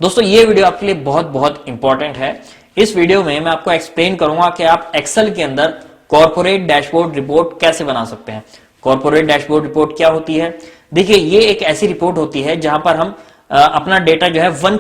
दोस्तों ये वीडियो आपके लिए बहुत बहुत इंपॉर्टेंट है। इस वीडियो में मैं आपको एक्सप्लेन करूंगा कि आप एक्सेल के अंदर कॉर्पोरेट डैशबोर्ड रिपोर्ट कैसे बना सकते हैं। कॉर्पोरेट डैशबोर्ड रिपोर्ट क्या होती है? देखिए, ये एक ऐसी रिपोर्ट होती है जहां पर हम अपना डेटा जो है वन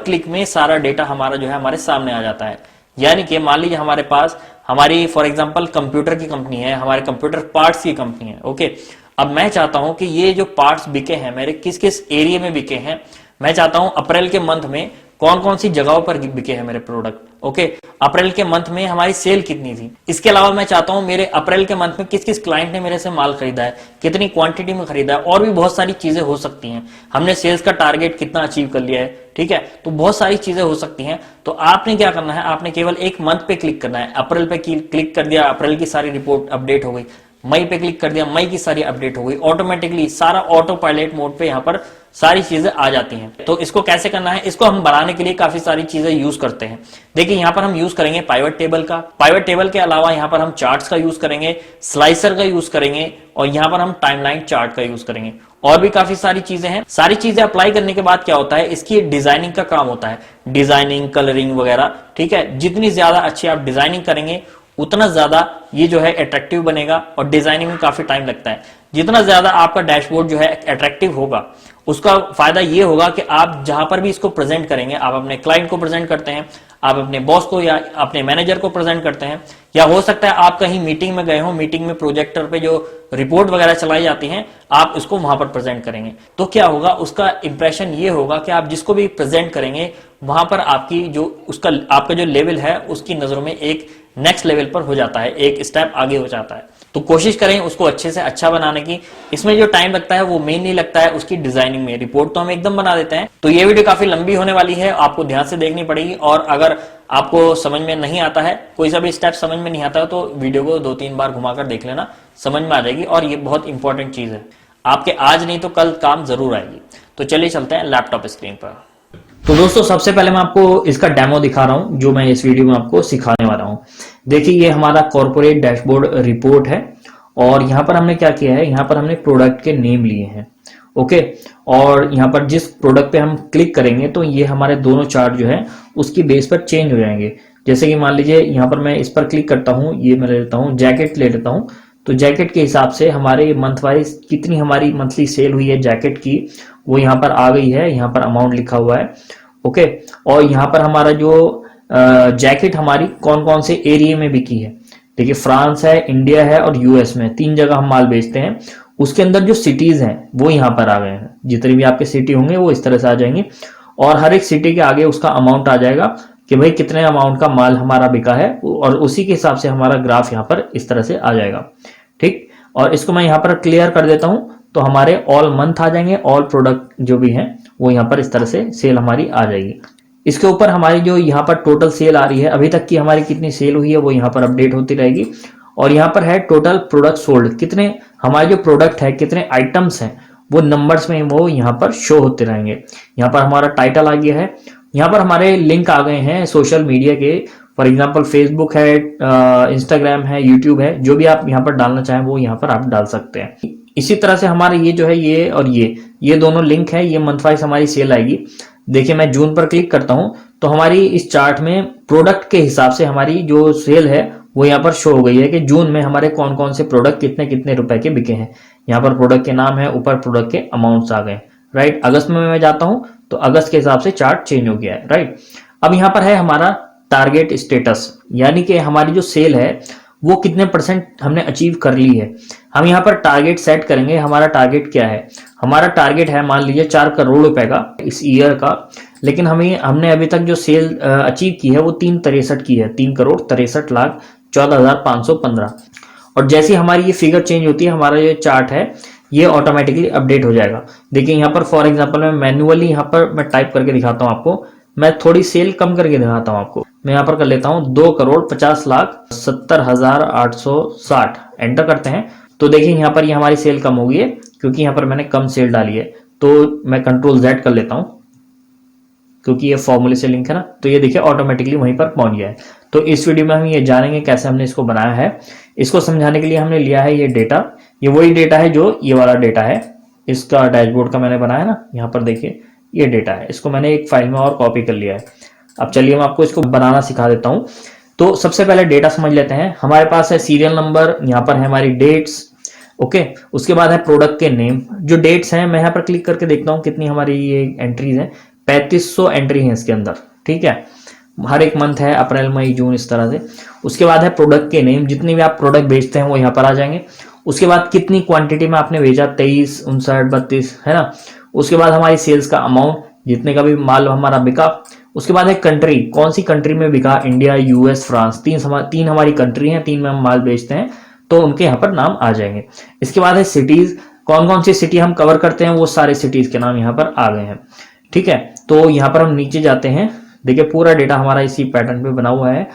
क्लिक में सारा डेटा हमारा जो है हमारे सामने आ जाता है। यानी कि मान लीजिए हमारे पास हमारी फॉर एग्जांपल कंप्यूटर की कंपनी है, हमारे कंप्यूटर पार्ट्स की कंपनी है। ओके, अब मैं चाहता हूं कि ये जो पार्ट्स बिके हैं मेरे किस किस एरिया में बिके हैं। मैं चाहता हूं अप्रैल के मंथ में कौन कौन सी जगहों पर बिके हैं मेरे प्रोडक्ट। ओके, अप्रैल के मंथ में हमारी सेल कितनी थी। इसके अलावा मैं चाहता हूं मेरे अप्रैल के मंथ में किस किस क्लाइंट ने मेरे से माल खरीदा है, कितनी क्वांटिटी में खरीदा है, और भी बहुत सारी चीजें हो सकती हैं। हमने सेल्स का टारगेट कितना अचीव कर लिया है, ठीक है। तो बहुत सारी चीजें हो सकती हैं। तो आपने क्या करना है, आपने केवल एक मंथ पे क्लिक करना है। अप्रैल पे क्लिक कर दिया, अप्रैल की सारी रिपोर्ट अपडेट हो गई। मई पे क्लिक कर दिया, मई की सारी अपडेट हो गई। ऑटोमेटिकली सारा ऑटो पायलट मोड पे यहाँ पर सारी चीजें आ जाती हैं। तो इसको कैसे करना है, इसको हम बनाने के लिए काफी सारी चीजें यूज करते हैं। देखिए, यहाँ पर हम यूज करेंगे पाइवट टेबल का। पाइवट टेबल के अलावा यहाँ पर हम चार्ट्स का यूज करेंगे, स्लाइसर का यूज करेंगे, और यहाँ पर हम टाइमलाइन चार्ट का यूज करेंगे। और भी काफी सारी चीजें हैं। सारी चीजें अप्लाई करने के बाद क्या होता है, इसकी डिजाइनिंग का काम होता है, डिजाइनिंग, कलरिंग वगैरह, ठीक है। जितनी ज्यादा अच्छी आप डिजाइनिंग करेंगे उतना ज्यादा ये जो है अट्रैक्टिव बनेगा, और डिजाइनिंग में काफी टाइम लगता है। जितना ज्यादा आपका डैशबोर्ड जो है अट्रैक्टिव होगा, उसका फायदा ये होगा कि आप जहां पर भी इसको प्रेजेंट करेंगे, आप अपने क्लाइंट को प्रेजेंट करते हैं, आप अपने बॉस को या अपने मैनेजर को प्रेजेंट करते हैं, या हो सकता है आप कहीं मीटिंग में गए हो, मीटिंग में प्रोजेक्टर पे जो रिपोर्ट वगैरह चलाई जाती हैं, आप इसको वहां पर प्रेजेंट करेंगे। तो क्या होगा, उसका इंप्रेशन ये होगा कि आप जिसको भी प्रेजेंट करेंगे वहां पर आपकी जो उसका आपका जो लेवल है उसकी नजरों में एक नेक्स्ट लेवल पर हो जाता है, एक स्टेप आगे हो जाता है। तो कोशिश करें उसको अच्छे से अच्छा बनाने की। इसमें जो टाइम लगता है वो मेन नहीं लगता है उसकी डिजाइनिंग में। रिपोर्ट तो हम एकदम बना देते हैं। तो ये वीडियो काफी लंबी होने वाली है, आपको ध्यान से देखनी पड़ेगी। और अगर आपको समझ में नहीं आता है, कोई सा भी स्टेप समझ में नहीं आता है, तो वीडियो को 2-3 बार घुमाकर देख लेना, समझ में आ जाएगी। और ये बहुत इंपॉर्टेंट चीज है, आपके आज नहीं तो कल काम जरूर आएगी। तो चलिए चलते हैं लैपटॉप स्क्रीन पर। तो दोस्तों, सबसे पहले मैं आपको इसका डेमो दिखा रहा हूं जो मैं इस वीडियो में आपको सिखाने वाला हूं। देखिए, ये हमारा कॉर्पोरेट डैशबोर्ड रिपोर्ट है, और यहां पर हमने क्या किया है, यहां पर हमने प्रोडक्ट के नेम लिए हैं। ओके, और यहां पर जिस प्रोडक्ट पे हम क्लिक करेंगे तो ये हमारे दोनों चार्ट जो है उसकी बेस पर चेंज हो जाएंगे। जैसे कि मान लीजिए यहां पर मैं इस पर क्लिक करता हूं, ये मैं ले लेता हूं, जैकेट ले लेता हूं। तो जैकेट के हिसाब से हमारे मंथ वाइज कितनी हमारी मंथली सेल हुई है जैकेट की, वो यहाँ पर आ गई है। यहाँ पर अमाउंट लिखा हुआ है। ओके, और यहाँ पर हमारा जो जैकेट हमारी कौन कौन से एरिया में बिकी है। देखिए, फ्रांस है, इंडिया है, और यूएस में 3 जगह हम माल बेचते हैं। उसके अंदर जो सिटीज हैं वो यहाँ पर आ गए हैं। जितनी भी आपके सिटी होंगे वो इस तरह से आ जाएंगे, और हर एक सिटी के आगे उसका अमाउंट आ जाएगा कि भाई कितने अमाउंट का माल हमारा बिका है, और उसी के हिसाब से हमारा ग्राफ यहाँ पर इस तरह से आ जाएगा। ठीक, और इसको मैं यहाँ पर क्लियर कर देता हूँ, तो हमारे ऑल मंथ आ जाएंगे, ऑल प्रोडक्ट जो भी हैं वो यहाँ पर इस तरह से सेल हमारी आ जाएगी। इसके ऊपर हमारी जो यहाँ पर टोटल सेल आ रही है, अभी तक की हमारी कितनी सेल हुई है वो यहाँ पर अपडेट होती रहेगी। और यहाँ पर है टोटल प्रोडक्ट सोल्ड, कितने हमारे जो प्रोडक्ट है, कितने आइटम्स हैं, वो नंबर्स में वो यहाँ पर शो होते रहेंगे। यहाँ पर हमारा टाइटल आ गया है। यहाँ पर हमारे लिंक आ गए हैं सोशल मीडिया के, फॉर एग्जाम्पल फेसबुक है, इंस्टाग्राम है, यूट्यूब है। जो भी आप यहाँ पर डालना चाहें वो यहाँ पर आप डाल सकते हैं। इसी तरह से हमारे ये जो है ये और ये दोनों लिंक है, ये मंथ वाइज हमारी सेल आएगी। देखिए, मैं जून पर क्लिक करता हूं तो हमारी इस चार्ट में प्रोडक्ट के हिसाब से हमारी जो सेल है वो यहाँ पर शो हो गई है कि जून में हमारे कौन कौन से प्रोडक्ट कितने कितने रुपए के बिके हैं। यहाँ पर प्रोडक्ट के नाम है, ऊपर प्रोडक्ट के अमाउंट्स आ गए। राइट, अगस्त में मैं जाता हूं तो अगस्त के हिसाब से चार्ट चेंज हो गया है। राइट, अब यहाँ पर है हमारा टारगेट स्टेटस, यानी कि हमारी जो सेल है वो कितने परसेंट हमने अचीव कर ली है। हम यहाँ पर टारगेट सेट करेंगे। हमारा टारगेट क्या है, हमारा टारगेट है मान लीजिए 4 करोड़ रुपए का इस ईयर का, लेकिन हमने अभी तक जो सेल अचीव की है वो 363 की है, 3,63,14,515। और जैसी हमारी ये फिगर चेंज होती है, हमारा ये चार्ट है ये ऑटोमेटिकली अपडेट हो जाएगा। देखिए, यहाँ पर फॉर एग्जाम्पल मैं मैन्युअली यहाँ पर मैं टाइप करके दिखाता हूँ आपको। मैं थोड़ी सेल कम करके दिखाता हूँ आपको। मैं यहाँ पर कर लेता हूँ 2,50,70,860, एंटर करते हैं। तो देखिए, यहाँ पर ये हमारी सेल कम हो गई है क्योंकि यहाँ पर मैंने कम सेल डाली है। तो मैं कंट्रोल Z कर लेता हूँ क्योंकि ये फॉर्मूले से लिंक है ना। तो ये देखिए ऑटोमेटिकली वहीं पर पहुंच गया है। तो इस वीडियो में हम ये जानेंगे कैसे हमने इसको बनाया है। इसको समझाने के लिए हमने लिया है ये डेटा। ये वही डेटा है जो ये वाला डेटा है, इसका डैशबोर्ड का मैंने बनाया ना। यहाँ पर देखिए, ये डेटा है, इसको मैंने एक फाइल में और कॉपी कर लिया है। अब चलिए मैं आपको इसको बनाना सिखा देता हूं। तो सबसे पहले डेटा समझ लेते हैं। हमारे पास है सीरियल नंबर, यहाँ पर है हमारी डेट्स, ओके। उसके बाद है प्रोडक्ट के नेम। जो डेट्स हैं मैं यहाँ पर क्लिक करके देखता हूँ कितनी हमारी ये एंट्रीज हैं, 3500 एंट्री है इसके अंदर, ठीक है। हर एक मंथ है, अप्रैल मई जून इस तरह से। उसके बाद है प्रोडक्ट के नेम, जितने भी आप प्रोडक्ट बेचते हैं वो यहाँ पर आ जाएंगे। उसके बाद कितनी क्वांटिटी में आपने भेजा, 23, 59, 32, है ना। उसके बाद हमारी सेल्स का अमाउंट, जितने का भी माल हमारा बिका। उसके बाद है कंट्री, कौन सी कंट्री में बिका, इंडिया, यूएस, फ्रांस, तीन हमारी कंट्री हैं, 3 में हम माल बेचते हैं, तो उनके यहाँ पर नाम आ जाएंगे। इसके बाद है सिटीज, कौन कौन सी सिटी हम कवर करते हैं वो सारे सिटीज के नाम यहाँ पर आ गए हैं, ठीक है। तो यहाँ पर हम नीचे जाते हैं, देखिए पूरा डेटा हमारा इसी पैटर्न पे बना हुआ है।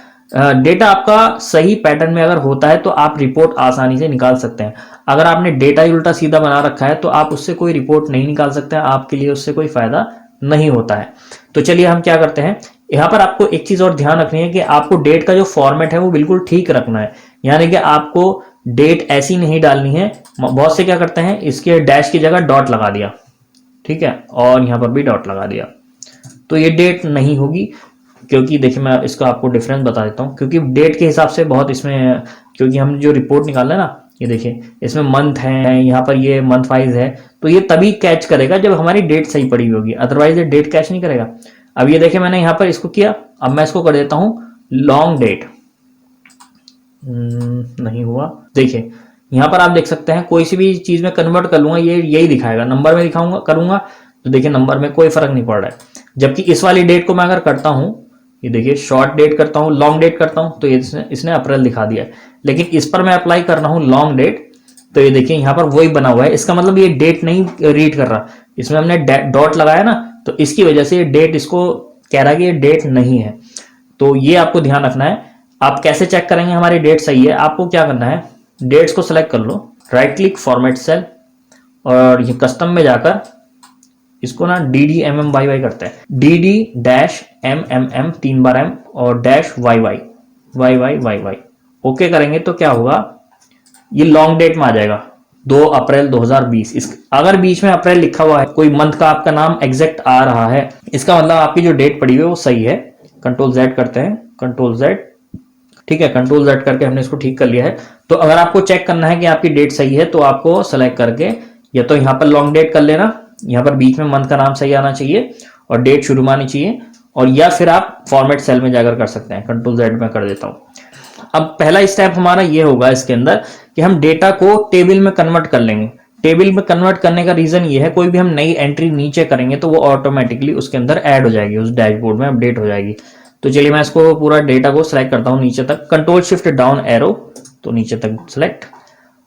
डेटा आपका सही पैटर्न में अगर होता है तो आप रिपोर्ट आसानी से निकाल सकते हैं। अगर आपने डेटा ही उल्टा सीधा बना रखा है तो आप उससे कोई रिपोर्ट नहीं निकाल सकते हैं, आपके लिए उससे कोई फायदा नहीं होता है। तो चलिए हम क्या करते हैं, यहाँ पर आपको एक चीज और ध्यान रखनी है कि आपको डेट का जो फॉर्मेट है वो बिल्कुल ठीक रखना है, यानी कि आपको डेट ऐसी नहीं डालनी है। बहुत से क्या करते हैं, इसके डैश की जगह डॉट लगा दिया, ठीक है, और यहाँ पर भी डॉट लगा दिया, तो ये डेट नहीं होगी। क्योंकि देखिए मैं इसका आपको डिफरेंस बता देता हूँ, क्योंकि डेट के हिसाब से बहुत इसमें, क्योंकि हम जो रिपोर्ट निकाल रहे हैं ना, ये देखिए इसमें मंथ है, यहाँ पर ये मंथ वाइज है, तो ये तभी कैच करेगा जब हमारी डेट सही पड़ी होगी, अदरवाइज ये डेट कैच नहीं करेगा। अब ये देखिए मैंने यहाँ पर इसको किया, अब मैं इसको कर देता हूँ लॉन्ग डेट, नहीं हुआ। देखिए यहाँ पर आप देख सकते हैं, कोई सी भी चीज में कन्वर्ट कर लूंगा ये यही दिखाएगा, नंबर में दिखाऊंगा करूंगा तो देखिए नंबर में कोई फर्क नहीं पड़ रहा है। जबकि इस वाली डेट को मैं अगर करता हूं, ये देखिए शॉर्ट डेट करता हूं, लॉन्ग डेट करता हूं, तो इसने अप्रैल दिखा दिया है। लेकिन इस पर मैं अप्लाई कर रहा हूं लॉन्ग डेट, तो ये देखिए यहाँ पर वही बना हुआ है। इसका मतलब ये डेट नहीं रीड कर रहा, इसमें हमने डॉट लगाया ना, तो इसकी वजह से ये डेट इसको कह रहा है कि ये डेट नहीं है। तो ये आपको ध्यान रखना है। आप कैसे चेक करेंगे हमारी डेट सही है, आपको क्या करना है, डेट्स को सिलेक्ट कर लो, राइट क्लिक फॉर्मेट सेल, और ये कस्टम में जाकर इसको ना DDMMYY करते हैं, DD-MMM 3 बार M और डैश YY ओके करेंगे तो क्या होगा, ये लॉन्ग डेट में आ जाएगा 2 अप्रैल 2020। अगर बीच में अप्रैल लिखा हुआ है, कोई मंथ का आपका नाम एग्जैक्ट आ रहा है, इसका मतलब आपकी जो डेट पड़ी हुई है वो सही है। कंट्रोल Z करते हैं, कंट्रोल Z, ठीक है, कंट्रोल Z करके हमने इसको ठीक कर लिया है। तो अगर आपको चेक करना है कि आपकी डेट सही है तो आपको सेलेक्ट करके या तो यहाँ पर लॉन्ग डेट कर लेना, यहाँ पर बीच में मंथ का नाम सही आना चाहिए और डेट शुरू में आनी चाहिए, और या फिर आप फॉर्मेट सेल में जाकर कर सकते हैं। कंट्रोल Z में कर देता हूं। अब पहला स्टेप हमारा ये होगा इसके अंदर कि हम डेटा को टेबल में कन्वर्ट कर लेंगे। टेबल में कन्वर्ट करने का रीजन ये है, कोई भी हम नई एंट्री नीचे करेंगे तो वो ऑटोमेटिकली उसके अंदर ऐड हो जाएगी, उस डैशबोर्ड में अपडेट हो जाएगी। तो चलिए मैं इसको पूरा डेटा को सिलेक्ट करता हूं नीचे तक, कंट्रोल शिफ्ट डाउन एरो, तो नीचे तक सिलेक्ट।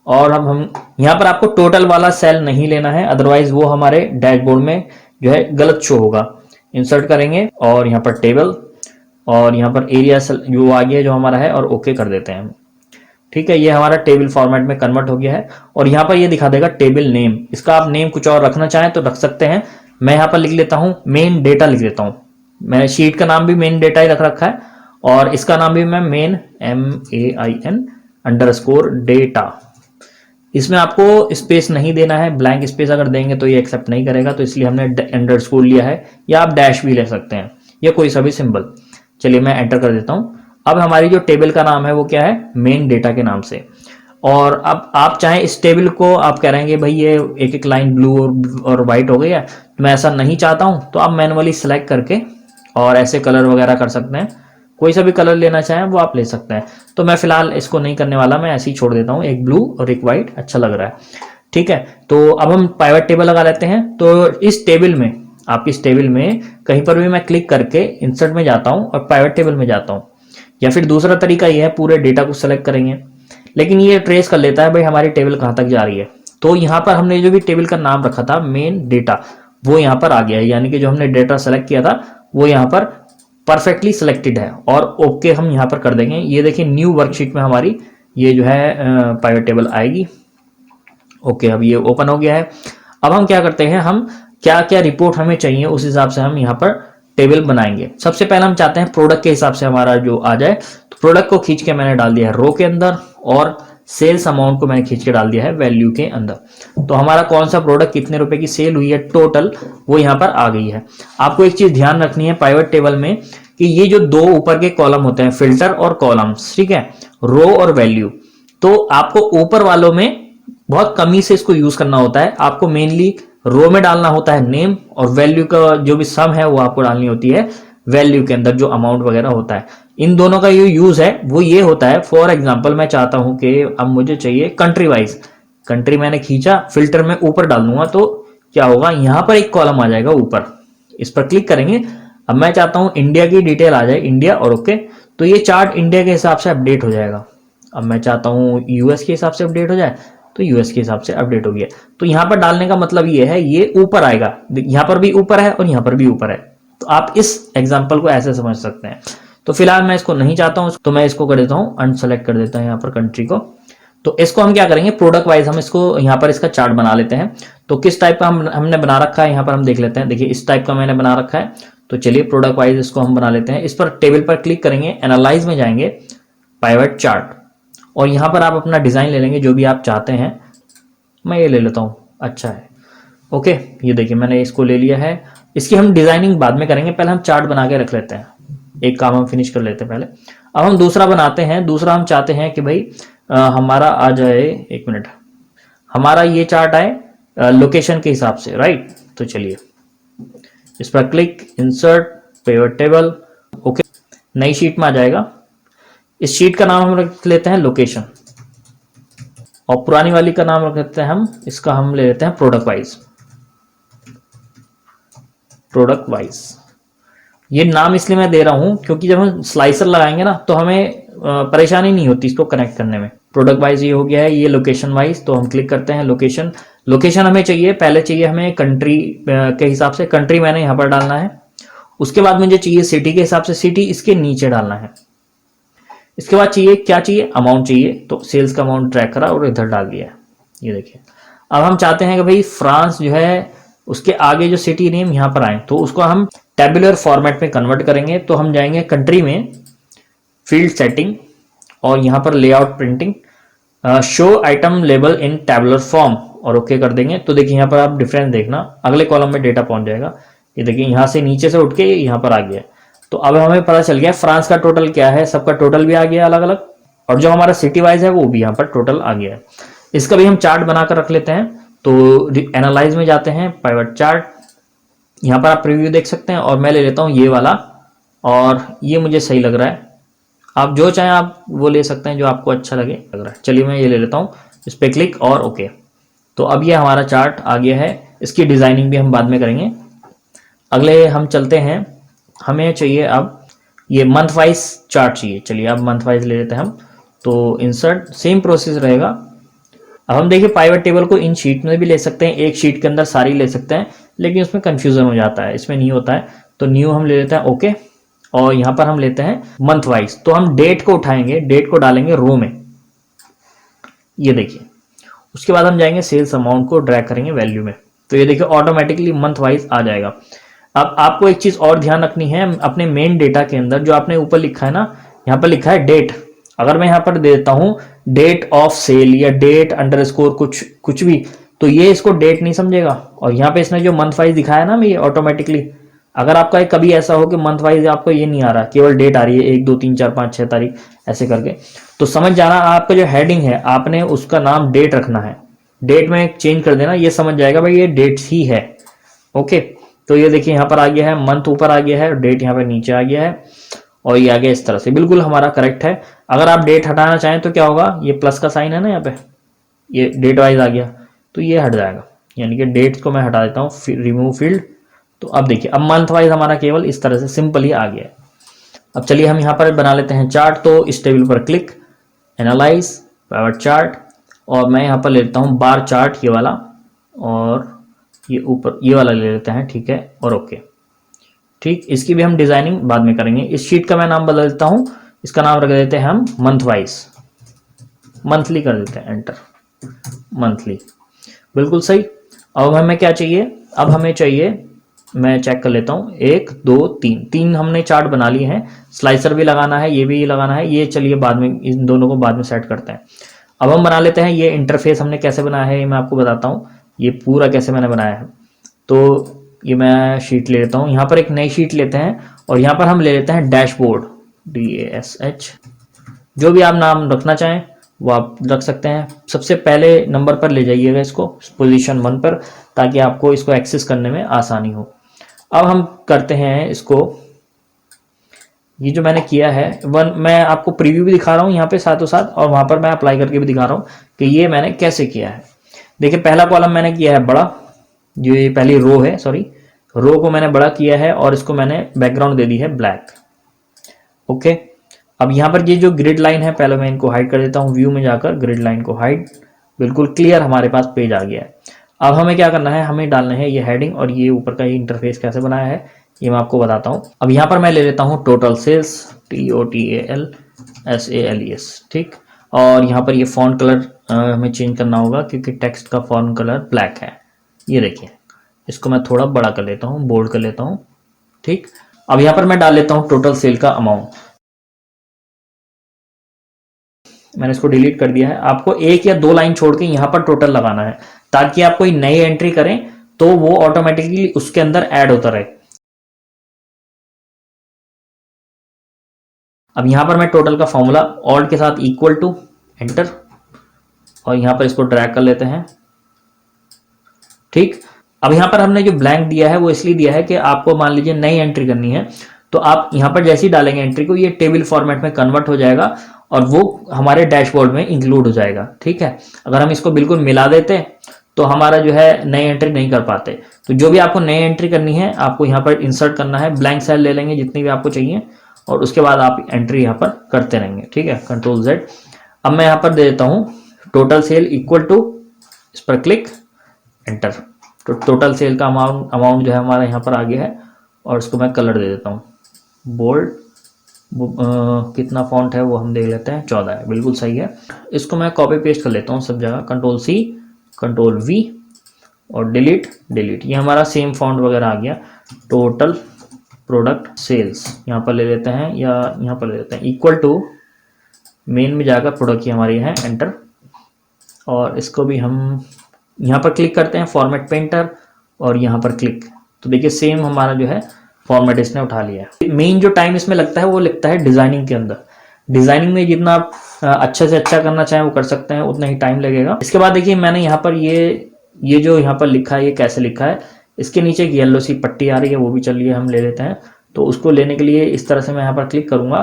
और अब हम यहाँ पर आपको टोटल वाला सेल नहीं लेना है, अदरवाइज वो हमारे डैशबोर्ड में जो है गलत शो होगा। इंसर्ट करेंगे और यहाँ पर टेबल, और यहाँ पर एरिया जो आ गया जो हमारा है, और ओके कर देते हैं। ठीक है, ये हमारा टेबल फॉर्मेट में कन्वर्ट हो गया है। और यहाँ पर ये दिखा देगा टेबल नेम, इसका आप नेम कुछ और रखना चाहें तो रख सकते हैं। मैं यहाँ पर लिख लेता हूँ मेन डेटा लिख देता हूँ। मैंने शीट का नाम भी मेन डेटा ही रख रखा है, और इसका नाम भी मैं मेन MAIN _डेटा। इसमें आपको स्पेस नहीं देना है, ब्लैंक स्पेस अगर देंगे तो ये एक्सेप्ट नहीं करेगा, तो इसलिए हमने अंडरस्कोर लिया है, या आप डैश भी ले सकते हैं या कोई सा भी सिंबल। चलिए मैं एंटर कर देता हूं। अब हमारी जो टेबल का नाम है वो क्या है, मेन डेटा के नाम से। और अब आप चाहें इस टेबल को, आप कह रहे हैं भाई ये एक एक लाइन ब्लू और व्हाइट हो गई है, तो मैं ऐसा नहीं चाहता हूं, तो आप मैनुअली सिलेक्ट करके और ऐसे कलर वगैरह कर सकते हैं। कोई सा भी कलर लेना चाहें वो आप ले सकते हैं। तो मैं फिलहाल इसको नहीं करने वाला, मैं ऐसे ही छोड़ देता हूँ, एक ब्लू और एक व्हाइट अच्छा लग रहा है। ठीक है, तो अब हम पाइवट टेबल लगा लेते हैं। तो इस टेबल में, आपकी इस टेबल में कहीं पर भी मैं क्लिक करके इंसर्ट में जाता हूँ और पाइवट टेबल में जाता हूँ, या फिर दूसरा तरीका ये है पूरे डेटा को सेलेक्ट करेंगे, लेकिन ये ट्रेस कर लेता है भाई हमारी टेबल कहाँ तक जा रही है। तो यहाँ पर हमने जो भी टेबल का नाम रखा था मेन डेटा, वो यहाँ पर आ गया है, यानी कि जो हमने डेटा सेलेक्ट किया था वो यहाँ पर परफेक्टली सिलेक्टेड है। और ओके हम यहाँ पर कर देंगे। ये देखिए न्यू वर्कशीट में हमारी ये जो है पाइवट टेबल आएगी। ओके, अब ये ओपन हो गया है। अब हम क्या करते हैं, हम क्या क्या रिपोर्ट हमें चाहिए उस हिसाब से हम यहाँ पर टेबल बनाएंगे। सबसे पहले हम चाहते हैं प्रोडक्ट के हिसाब से हमारा जो आ जाए, तो प्रोडक्ट को खींच के मैंने डाल दिया है रो के अंदर, और सेल्स अमाउंट को मैंने खींच के डाल दिया है वैल्यू के अंदर। तो हमारा कौन सा प्रोडक्ट कितने रुपए की सेल हुई है टोटल, वो यहाँ पर आ गई है। आपको एक चीज ध्यान रखनी है पाइवट टेबल में कि ये जो दो ऊपर के कॉलम होते हैं, फिल्टर और कॉलम्स, ठीक है, रो और वैल्यू, तो आपको ऊपर वालों में बहुत कमी से इसको यूज करना होता है। आपको मेनली रो में डालना होता है नेम, और वैल्यू का जो भी सम है वो आपको डालनी होती है वैल्यू के अंदर, जो अमाउंट वगैरह होता है। इन दोनों का जो यूज है वो ये होता है, फॉर एग्जांपल मैं चाहता हूं कि अब मुझे चाहिए कंट्री वाइज, कंट्री मैंने खींचा, फिल्टर में ऊपर डाल दूंगा तो क्या होगा, यहां पर एक कॉलम आ जाएगा ऊपर, इस पर क्लिक करेंगे। अब मैं चाहता हूं इंडिया की डिटेल आ जाए, इंडिया, और ओके, तो ये चार्ट इंडिया के हिसाब से अपडेट हो जाएगा। अब मैं चाहता हूं यूएस के हिसाब से अपडेट हो जाए, तो यूएस के हिसाब से अपडेट हो गया। तो यहां पर डालने का मतलब ये है, ये ऊपर आएगा, यहां पर भी ऊपर है और यहां पर भी ऊपर है। तो आप इस एग्जांपल को ऐसे समझ सकते हैं। तो फिलहाल मैं इसको नहीं चाहता हूं, तो मैं इसको कर देता हूं अनसेलेक्ट कर देता हूं यहाँ पर कंट्री को। तो इसको हम क्या करेंगे, प्रोडक्ट वाइज हम इसको यहाँ पर इसका चार्ट बना लेते हैं। तो किस टाइप का हमने बना रखा है यहाँ पर हम देख लेते हैं। देखिए इस टाइप का मैंने बना रखा है। तो चलिए प्रोडक्ट वाइज इसको हम बना लेते हैं। इस पर टेबल पर क्लिक करेंगे, एनालाइज में जाएंगे, पाइवट चार्ट, और यहाँ पर आप अपना डिजाइन ले लेंगे जो भी आप चाहते हैं। मैं ये ले लेता हूँ, अच्छा है, ओके। ये देखिए मैंने इसको ले लिया है। इसकी हम डिजाइनिंग बाद में करेंगे, पहले हम चार्ट बना के रख लेते हैं। एक काम हम फिनिश कर लेते हैं पहले। अब हम दूसरा बनाते हैं। दूसरा हम चाहते हैं कि भाई हमारा आ जाए, एक मिनट, हमारा ये चार्ट आए लोकेशन के हिसाब से, राइट। तो चलिए इस पर click, insert, pivot table, okay, नई शीट में आ जाएगा। इस शीट का नाम हम रख लेते हैं लोकेशन, और पुरानी वाली का नाम रख लेते हैं हम, इसका हम ले लेते हैं प्रोडक्ट वाइज, प्रोडक्ट वाइज। ये नाम इसलिए मैं दे रहा हूं क्योंकि जब हम स्लाइसर लगाएंगे ना तो हमें परेशानी नहीं होती इसको कनेक्ट करने में। प्रोडक्ट वाइज ये हो गया है, ये लोकेशन वाइज। तो हम क्लिक करते हैं लोकेशन। लोकेशन हमें चाहिए, पहले चाहिए हमें कंट्री के हिसाब से, कंट्री मैंने यहां पर डालना है। उसके बाद मुझे चाहिए सिटी के हिसाब से, सिटी इसके नीचे डालना है। इसके बाद चाहिए क्या चाहिए, अमाउंट चाहिए। तो सेल्स का अमाउंट ट्रैक करा और इधर डाल दिया। ये देखिए अब हम चाहते हैं कि भाई फ्रांस जो है उसके आगे जो सिटी नेम यहां पर आए, तो उसको हम टेबुलर फॉर्मेट में कन्वर्ट करेंगे। तो हम जाएंगे कंट्री में, फील्ड सेटिंग, और यहां पर layout printing, show item label इन टेबुलर फॉर्म, और ओके कर देंगे। तो देखिए यहां पर आप डिफरेंस देखना, अगले कॉलम में डेटा पहुंच जाएगा। ये देखिए यहां से नीचे से उठ के यहां पर आ गया। तो अब हमें पता चल गया फ्रांस का टोटल क्या है, सबका टोटल भी आ गया अलग अलग, और जो हमारा सिटी वाइज है वो भी यहाँ पर टोटल आ गया है। इसका भी हम चार्ट बनाकर रख लेते हैं। तो एनालाइज में जाते हैं, पाइवट चार्ट, यहाँ पर आप प्रीव्यू देख सकते हैं, और मैं ले लेता हूँ ये वाला, और ये मुझे सही लग रहा है। आप जो चाहें आप वो ले सकते हैं जो आपको अच्छा लगे लग रहा है। चलिए मैं ये ले लेता हूँ, इस पर क्लिक और ओके। तो अब ये हमारा चार्ट आ गया है। इसकी डिजाइनिंग भी हम बाद में करेंगे। अगले हम चलते हैं, हमें चाहिए अब ये मंथ वाइज चार्ट चाहिए। चलिए अब मंथ वाइज ले लेते हैं हम। तो इंसर्ट, सेम प्रोसेस रहेगा। अब हम देखिए पाइवट टेबल को इन शीट में भी ले सकते हैं, एक शीट के अंदर सारी ले सकते हैं, लेकिन उसमें कंफ्यूजन हो जाता है, इसमें नहीं होता है। तो न्यू हम ले लेते हैं, ओके, और यहां पर हम लेते हैं मंथ वाइज। तो हम डेट को उठाएंगे, डेट को डालेंगे रो में, ये देखिए। उसके बाद हम जाएंगे सेल्स अमाउंट को ड्रैग करेंगे वैल्यू में। तो ये देखिए ऑटोमेटिकली मंथ वाइज आ जाएगा। अब आपको एक चीज और ध्यान रखनी है, अपने मेन डेटा के अंदर जो आपने ऊपर लिखा है ना, यहाँ पर लिखा है डेट। अगर मैं यहाँ पर देता हूं डेट ऑफ सेल या डेट अंडरस्कोर कुछ भी, तो ये इसको डेट नहीं समझेगा। और यहाँ पे इसने जो मंथ वाइज दिखाया ना, ये ऑटोमेटिकली, अगर आपका कभी ऐसा हो कि मंथ वाइज आपको ये नहीं आ रहा, केवल डेट आ रही है 1 2 3 4 5 6 तारीख ऐसे करके, तो समझ जाना आपका जो हेडिंग है आपने उसका नाम डेट रखना है। डेट में चेंज कर देना, ये समझ जाएगा भाई ये डेट ही है, ओके। तो ये देखिए यहाँ पर आ गया है, मंथ ऊपर आ गया है, डेट यहाँ पे नीचे आ गया है, और ये आ गया इस तरह से, बिल्कुल हमारा करेक्ट है। अगर आप डेट हटाना चाहें तो क्या होगा, ये प्लस का साइन है ना यहाँ पे, ये डेट वाइज आ गया, तो ये हट जाएगा, यानी कि डेट्स को मैं हटा देता हूँ, रिमूव फील्ड। तो अब देखिए अब मंथ वाइज हमारा केवल इस तरह से सिंपल ही आ गया है। अब चलिए हम यहाँ पर बना लेते हैं चार्ट। तो इस टेबल पर क्लिक, एनालाइज, पाइवट चार्ट, और मैं यहाँ पर ले लेता हूँ बार चार्ट, ये वाला, और ये ऊपर ये वाला ले लेते हैं, ठीक है, और ओके, ठीक। इसकी भी हम डिजाइनिंग बाद में करेंगे। इस शीट का मैं नाम बदल देता हूँ, इसका नाम रख देते हैं हम मंथ वाइज, मंथली कर देते हैं, एंटर, मंथली, बिल्कुल सही। अब हमें क्या चाहिए, अब हमें चाहिए, मैं चेक कर लेता हूँ, 1 2 3 3 हमने चार्ट बना लिए हैं। स्लाइसर भी लगाना है, ये भी लगाना है, ये चलिए बाद में इन दोनों को बाद में सेट करते हैं। अब हम बना लेते हैं ये इंटरफेस हमने कैसे बनाया है, ये मैं आपको बताता हूँ ये पूरा कैसे मैंने बनाया है। तो ये मैं शीट ले लेता हूँ, यहाँ पर एक नई शीट लेते हैं और यहाँ पर हम ले लेते हैं डैशबोर्ड, DASH, जो भी आप नाम रखना चाहें वो आप रख सकते हैं। सबसे पहले नंबर पर ले जाइएगा इसको, पोजीशन 1 पर, ताकि आपको इसको एक्सेस करने में आसानी हो। अब हम करते हैं इसको, ये जो मैंने किया है मैं आपको प्रीव्यू भी दिखा रहा हूँ यहाँ पे साथों साथ, और वहां पर मैं अप्लाई करके भी दिखा रहा हूँ कि ये मैंने कैसे किया है। देखिए पहला कॉलम मैंने किया है बड़ा, जो ये पहली रो है, सॉरी, रो को मैंने बड़ा किया है और इसको मैंने बैकग्राउंड दे दी है ब्लैक। ओके, अब यहाँ पर ये जो ग्रिड लाइन है, पहले मैं इनको हाइड कर देता हूँ, व्यू में जाकर ग्रिड लाइन को हाइड, बिल्कुल क्लियर हमारे पास पेज आ गया है। अब हमें क्या करना है, हमें डालना है ये हेडिंग और ये ऊपर का ये इंटरफेस कैसे बनाया है ये मैं आपको बताता हूँ। अब यहाँ पर मैं ले लेता हूँ टोटल सेल्स, TOTALSALES, ठीक। और यहाँ पर ये फॉन्ट कलर हमें चेंज करना होगा क्योंकि टेक्स्ट का फॉन्ट कलर ब्लैक है। ये देखिए, इसको मैं थोड़ा बड़ा कर लेता हूँ, बोल्ड कर लेता हूँ, ठीक। अब यहाँ पर मैं डाल लेता हूँ टोटल सेल का अमाउंट, मैंने इसको डिलीट कर दिया है। आपको एक या दो लाइन छोड़ के यहाँ पर टोटल लगाना है, ताकि आप कोई नई एंट्री करें तो वो ऑटोमेटिकली उसके अंदर ऐड होता रहे। अब यहाँ पर मैं टोटल का फॉर्मूला ऑल्ट के साथ इक्वल टू एंटर, और यहाँ पर इसको ड्रैग कर लेते हैं, ठीक। अब यहाँ पर हमने जो ब्लैंक दिया है वो इसलिए दिया है कि आपको मान लीजिए नई एंट्री करनी है, तो आप यहाँ पर जैसे ही डालेंगे एंट्री को, ये टेबल फॉर्मेट में कन्वर्ट हो जाएगा और वो हमारे डैशबोर्ड में इंक्लूड हो जाएगा, ठीक है। अगर हम इसको बिल्कुल मिला देते तो हमारा जो है नई एंट्री नहीं कर पाते। तो जो भी आपको नई एंट्री करनी है, आपको यहाँ पर इंसर्ट करना है, ब्लैंक सेल ले लेंगे जितनी भी आपको चाहिए, और उसके बाद आप एंट्री यहाँ पर करते रहेंगे, ठीक है, कंट्रोल Z। अब मैं यहाँ पर दे देता हूँ टोटल सेल इक्वल टू, इस पर क्लिक, एंटर। तो टोटल सेल का अमाउंट जो है हमारा यहाँ पर आ गया है, और इसको मैं कलर दे देता हूँ बोल्ड, कितना फॉन्ट है वो हम देख लेते हैं, 14 है, बिल्कुल सही है। इसको मैं कॉपी पेस्ट कर लेता हूँ सब जगह, कंट्रोल C कंट्रोल V और डिलीट, ये हमारा सेम फॉन्ट वगैरह आ गया। टोटल प्रोडक्ट सेल्स यहाँ पर ले लेते हैं, या यहाँ पर ले लेते हैं इक्वल टू, मेन में जाकर प्रोडक्ट की हमारी है, एंटर। और इसको भी हम यहाँ पर क्लिक करते हैं, फॉर्मेट पेंटर, और यहाँ पर क्लिक, तो देखिए सेम हमारा जो है फॉर्मेट इसने उठा लिया है। मेन जो टाइम इसमें लगता है वो लगता है डिजाइनिंग के अंदर। डिजाइनिंग में जितना आप अच्छे से अच्छा करना चाहें वो कर सकते हैं, उतना ही टाइम लगेगा। इसके बाद देखिए मैंने यहाँ पर ये जो यहाँ पर लिखा है, ये कैसे लिखा है, इसके नीचे एक येलो सी पट्टी आ रही है, वो भी चलिए हम ले लेते हैं। तो उसको लेने के लिए इस तरह से मैं यहाँ पर क्लिक करूंगा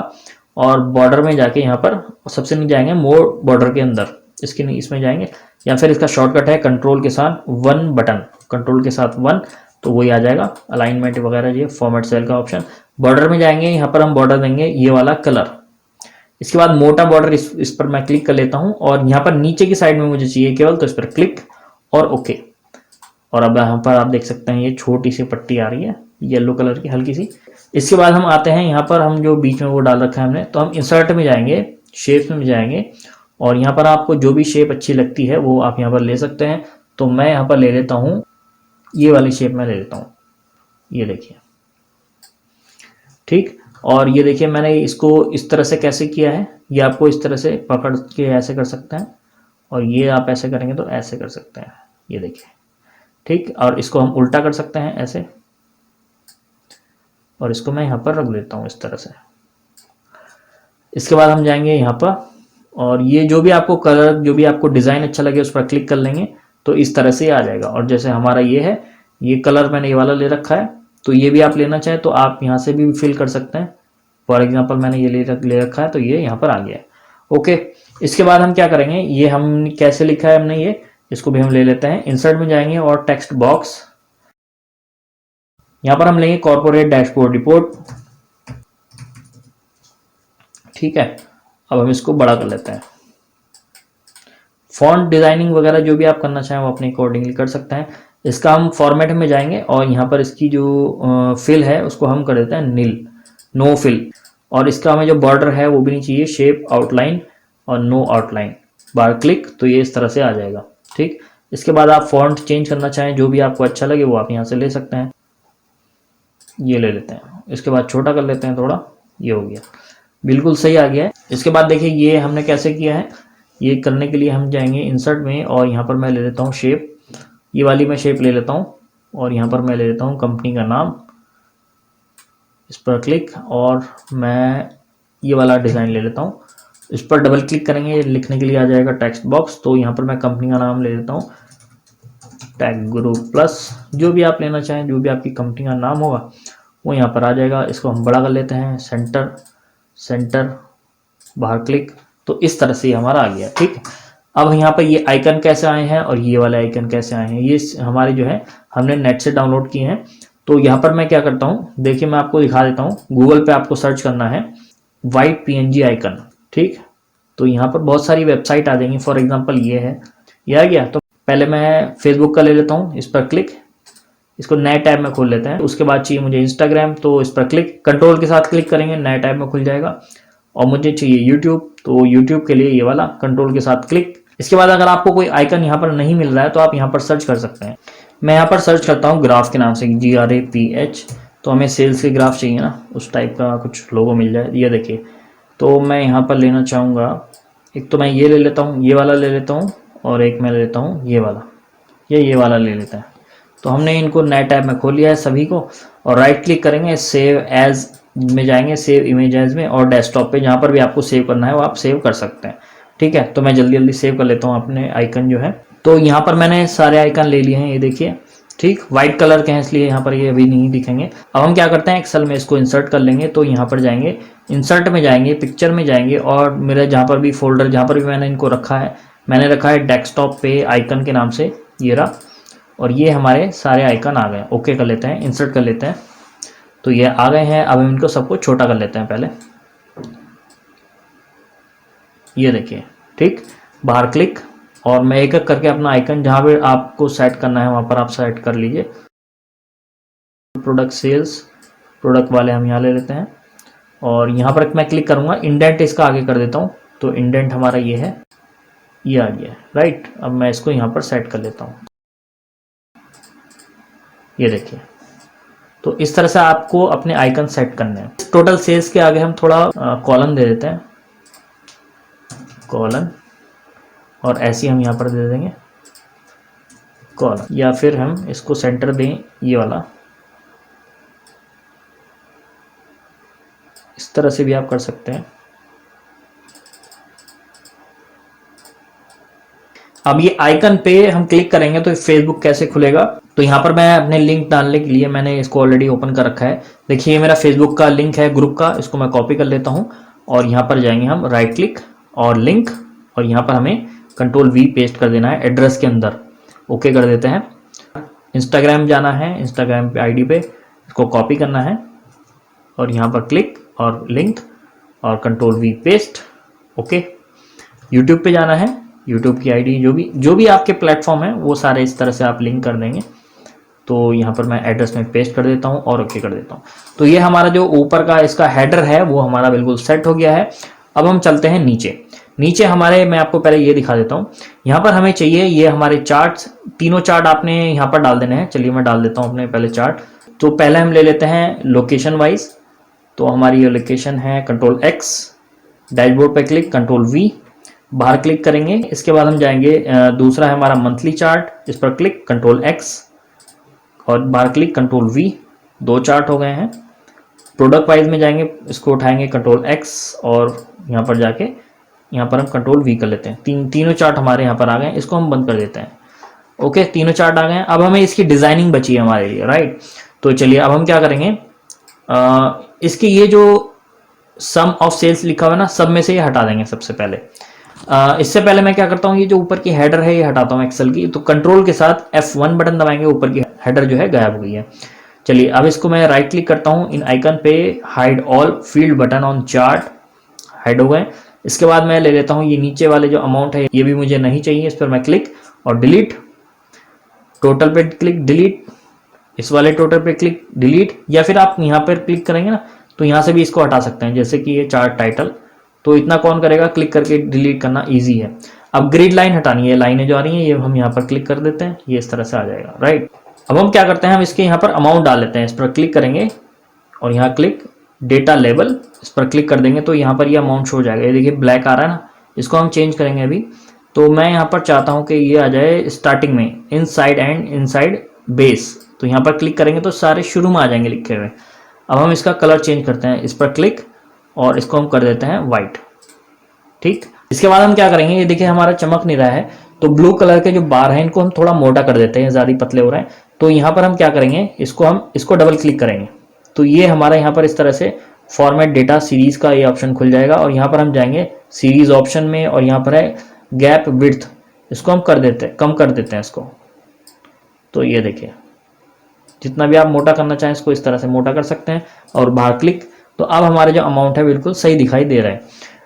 और बॉर्डर में जाके यहाँ पर सबसे नीचे जाएंगे, मोर बॉर्डर के अंदर इसमें जाएंगे, या फिर इसका शॉर्टकट है कंट्रोल के साथ 1 बटन, कंट्रोल के साथ 1, तो वही आ जाएगा अलाइनमेंट वगैरह, ये फॉर्मेट सेल का ऑप्शन। बॉर्डर में जाएंगे, यहाँ पर हम बॉर्डर देंगे ये वाला कलर। इसके बाद मोटा बॉर्डर, इस पर मैं क्लिक कर लेता हूँ, और यहाँ पर नीचे की साइड में मुझे चाहिए केवल, तो इस पर क्लिक और ओके। और अब यहाँ पर आप देख सकते हैं ये छोटी सी पट्टी आ रही है येलो कलर की हल्की सी। इसके बाद हम आते हैं यहाँ पर, हम जो बीच में वो डाल रखा है हमने, तो हम इंसर्ट में जाएंगे, शेप्स में जाएंगे, और यहाँ पर आपको जो भी शेप अच्छी लगती है वो आप यहाँ पर ले सकते हैं। तो मैं यहाँ पर ले लेता हूँ ये वाली शेप मैं ले लेता हूँ, ये देखिए, ठीक। और ये देखिए मैंने इसको इस तरह से कैसे किया है, ये आपको इस तरह से पकड़ के ऐसे कर सकते हैं, और ये आप ऐसे करेंगे तो ऐसे कर सकते हैं, ये देखिए, ठीक। और इसको हम उल्टा कर सकते हैं ऐसे, और इसको मैं यहाँ पर रख देता हूँ इस तरह से। इसके बाद हम जाएंगे यहाँ पर, और ये जो भी आपको कलर, जो भी आपको डिज़ाइन अच्छा लगे उस पर क्लिक कर लेंगे, तो इस तरह से आ जाएगा। और जैसे हमारा ये है, ये कलर मैंने ये वाला ले रखा है, तो ये भी आप लेना चाहें तो आप यहाँ से भी फिल कर सकते हैं। फॉर एग्जांपल मैंने ये ले रखा है, तो ये यहाँ पर आ गया है, ओके। इसके बाद हम क्या करेंगे, ये हम कैसे लिखा है हमने ये, इसको भी हम ले लेते हैं, इंसर्ट में जाएंगे और टेक्स्ट बॉक्स, यहाँ पर हम लेंगे कॉर्पोरेट डैशबोर्ड रिपोर्ट, ठीक है। अब हम इसको बड़ा कर लेते हैं। फॉन्ट डिजाइनिंग वगैरह जो भी आप करना चाहें वो अपने अकॉर्डिंगली कर सकते हैं। इसका हम फॉर्मेट में जाएंगे, और यहाँ पर इसकी जो फिल है उसको हम कर देते हैं नील, नो फिल। और इसका हमें जो बॉर्डर है वो भी नहीं चाहिए, शेप आउटलाइन और नो आउटलाइन, बार क्लिक, तो ये इस तरह से आ जाएगा, ठीक। इसके बाद आप फॉन्ट चेंज करना चाहें, जो भी आपको अच्छा लगे वो आप यहाँ से ले सकते हैं, ये ले लेते हैं। इसके बाद छोटा कर लेते हैं थोड़ा, ये हो गया, बिल्कुल सही आ गया है। इसके बाद देखिए ये हमने कैसे किया है, ये करने के लिए हम जाएंगे इंसर्ट में और यहाँ पर मैं ले लेता हूँ शेप, ये वाली मैं शेप ले लेता हूँ और यहाँ पर मैं ले लेता हूँ कंपनी का नाम, इस पर क्लिक और मैं ये वाला डिज़ाइन ले लेता हूँ। इस पर डबल क्लिक करेंगे, लिखने के लिए आ जाएगा टेक्स्ट बॉक्स। तो यहाँ पर मैं कंपनी का नाम ले लेता हूँ टैग गुरु प्लस, जो भी आप लेना चाहें, जो भी आपकी कंपनी का नाम होगा वो यहाँ पर आ जाएगा। इसको हम बड़ा कर लेते हैं, सेंटर सेंटर, बाहर क्लिक। तो इस तरह से हमारा आ गया, ठीक है। अब यहाँ पर ये आइकन कैसे आए हैं और ये वाले आइकन कैसे आए हैं, ये हमारे जो है हमने नेट से डाउनलोड किए हैं। तो यहाँ पर मैं क्या करता हूँ, देखिए मैं आपको दिखा देता हूँ। गूगल पे आपको सर्च करना है वाइट PNG आइकन, ठीक। तो यहाँ पर बहुत सारी वेबसाइट आ जाएंगी, फॉर एग्जांपल ये है, ये आ गया। तो पहले मैं फेसबुक का ले लेता हूँ, इस पर क्लिक, इसको नए टैब में खोल लेते हैं। उसके बाद चाहिए मुझे इंस्टाग्राम, तो इस पर क्लिक, कंट्रोल के साथ क्लिक करेंगे, नए टैब में खुल जाएगा। और मुझे चाहिए यूट्यूब, तो यूट्यूब के लिए ये वाला, कंट्रोल के साथ क्लिक। इसके बाद अगर आपको कोई आइकन यहाँ पर नहीं मिल रहा है तो आप यहाँ पर सर्च कर सकते हैं। मैं यहाँ पर सर्च करता हूँ ग्राफ के नाम से, GRAPH। तो हमें सेल्स के ग्राफ चाहिए ना, उस टाइप का कुछ लोगो मिल जाए, ये देखिए। तो मैं यहाँ पर लेना चाहूँगा, एक तो मैं ये ले लेता हूँ, ये वाला ले लेता हूँ, और एक मैं ले लेता हूँ ये वाला, ये वाला ले लेता है। तो हमने इनको नए टैब में खोल लिया है सभी को, और राइट क्लिक करेंगे, सेव एज में जाएंगे, सेव इमेज एज में, और डेस्कटॉप पे जहाँ पर भी आपको सेव करना है वो आप सेव कर सकते हैं, ठीक है। तो मैं जल्दी जल्दी सेव कर लेता हूँ अपने आइकन जो है। तो यहाँ पर मैंने सारे आइकन ले लिए हैं, ये देखिए, ठीक। व्हाइट कलर के हैं इसलिए यहाँ पर ये अभी नहीं दिखेंगे। अब हम क्या करते हैं, एक्सेल में इसको इंसर्ट कर लेंगे। तो यहाँ पर जाएंगे, इंसर्ट में जाएंगे, पिक्चर में जाएंगे, और मेरे जहाँ पर भी फोल्डर, जहाँ पर भी मैंने इनको रखा है, मैंने रखा है डेस्कटॉप पे आइकन के नाम से, ये रहा। और ये हमारे सारे आइकन आ गए। ओके कर लेते हैं, इंसर्ट कर लेते हैं। तो ये आ गए हैं। अब हम इनको सबको छोटा कर लेते हैं पहले, ये देखिए, ठीक। बाहर क्लिक, और मैं एक एक करके अपना आइकन जहाँ पे आपको सेट करना है वहाँ पर आप सेट कर लीजिए। प्रोडक्ट सेल्स, प्रोडक्ट वाले हम यहाँ ले लेते हैं, और यहाँ पर मैं क्लिक करूँगा, इंडेंट इसका आगे कर देता हूँ। तो इंडेंट हमारा ये है, ये आ गया, राइट। अब मैं इसको यहाँ पर सेट कर लेता हूँ, ये देखिए। तो इस तरह से आपको अपने आइकन सेट करने हैं। टोटल सेल्स के आगे हम थोड़ा कॉलन दे देते हैं, कॉलन, और ऐसे हम यहाँ पर दे देंगे कॉलन, या फिर हम इसको सेंटर दें, ये वाला, इस तरह से भी आप कर सकते हैं। अब ये आइकन पे हम क्लिक करेंगे तो फेसबुक कैसे खुलेगा। तो यहाँ पर मैं अपने लिंक डालने के लिए मैंने इसको ऑलरेडी ओपन कर रखा है। देखिए ये मेरा फेसबुक का लिंक है ग्रुप का, इसको मैं कॉपी कर लेता हूँ, और यहाँ पर जाएंगे हम, राइट क्लिक और लिंक, और यहाँ पर हमें Ctrl+V पेस्ट कर देना है एड्रेस के अंदर। ओके कर देते हैं। इंस्टाग्राम जाना है, इंस्टाग्राम पे ID पे इसको कॉपी करना है, और यहाँ पर क्लिक और लिंक और Ctrl+V पेस्ट। ओके। यूट्यूब पे जाना है, यूट्यूब की ID, जो भी आपके प्लेटफॉर्म है वो सारे इस तरह से आप लिंक कर देंगे। तो यहाँ पर मैं एड्रेस में पेस्ट कर देता हूँ और ओके कर देता हूँ। तो ये हमारा जो ऊपर का इसका हेडर है वो हमारा बिल्कुल सेट हो गया है। अब हम चलते हैं नीचे हमारे, मैं आपको पहले ये दिखा देता हूँ। यहाँ पर हमें चाहिए ये हमारे चार्ट्स, तीनों चार्ट आपने यहाँ पर डाल देने हैं। चलिए मैं डाल देता हूँ अपने पहले चार्ट। तो पहले हम ले लेते हैं लोकेशन वाइज। तो हमारी ये लोकेशन है Ctrl+X, डैशबोर्ड पे क्लिक, Ctrl+V, बाहर क्लिक करेंगे। इसके बाद हम जाएंगे, दूसरा है हमारा मंथली चार्ट, इस पर क्लिक, Ctrl+X और बाहर क्लिक, Ctrl+V, दो चार्ट हो गए हैं। प्रोडक्ट वाइज में जाएंगे, इसको उठाएंगे Ctrl+X और यहाँ पर जाके यहाँ पर हम Ctrl+V कर लेते हैं। तीनों चार्ट हमारे यहाँ पर आ गए। इसको हम बंद कर देते हैं। ओके, तीनों चार्ट आ गए। अब हमें इसकी डिजाइनिंग बची है हमारे लिए, राइट। तो चलिए अब हम क्या करेंगे, इसकी ये जो सम ऑफ सेल्स लिखा हुआ है ना, सब में से ये हटा देंगे सबसे पहले। इससे पहले मैं क्या करता हूँ, ये जो ऊपर की हेडर है ये हटाता हूँ एक्सेल की। तो कंट्रोल के साथ F1 बटन दबाएंगे, ऊपर की हेडर जो है गायब हो गई है। चलिए अब इसको मैं राइट क्लिक करता हूँ इन आइकन पे, hide all field button on chart, hide हो गए। इसके बाद मैं ले लेता हूँ ये नीचे वाले जो अमाउंट है, ये भी मुझे नहीं चाहिए, इस पर मैं क्लिक और डिलीट, टोटल पे क्लिक डिलीट, इस वाले टोटल पे क्लिक डिलीट, या फिर आप यहाँ पर क्लिक करेंगे ना तो यहाँ से भी इसको हटा सकते हैं, जैसे कि ये चार्ट टाइटल। तो इतना कौन करेगा, क्लिक करके डिलीट करना इजी है। अब ग्रिड लाइन हटानी है, लाइनें जो आ रही हैं ये हम यहाँ पर क्लिक कर देते हैं, ये इस तरह से आ जाएगा, राइट। अब हम क्या करते हैं, हम इसके यहाँ पर अमाउंट डाल लेते हैं। इस पर क्लिक करेंगे और यहाँ क्लिक डेटा लेवल, इस पर क्लिक कर देंगे तो यहाँ पर ये अमाउंट शो हो जाएगा। ये देखिए ब्लैक आ रहा है ना, इसको हम चेंज करेंगे अभी। तो मैं यहाँ पर चाहता हूँ कि ये आ जाए स्टार्टिंग में, इनसाइड एंड इनसाइड बेस। तो यहाँ पर क्लिक करेंगे तो सारे शुरू में आ जाएंगे लिखे हुए। अब हम इसका कलर चेंज करते हैं, इस पर क्लिक और इसको हम कर देते हैं वाइट। ठीक, इसके बाद हम क्या करेंगे, ये देखिए हमारा चमक नहीं रहा है, तो ब्लू कलर के जो बार हैं इनको हम थोड़ा मोटा कर देते हैं, ज़्यादा पतले हो रहे हैं। तो यहाँ पर हम क्या करेंगे, इसको डबल क्लिक करेंगे तो ये हमारा यहाँ पर इस तरह से फॉर्मेट डेटा सीरीज का ये ऑप्शन खुल जाएगा। और यहाँ पर हम जाएंगे सीरीज ऑप्शन में और यहाँ पर है गैप विड्थ, इसको हम कम कर देते हैं इसको। तो ये देखिए जितना भी आप मोटा करना चाहें इसको इस तरह से मोटा कर सकते हैं और बाहर क्लिक। तो अब हमारे जो अमाउंट है बिल्कुल सही दिखाई दे रहा है।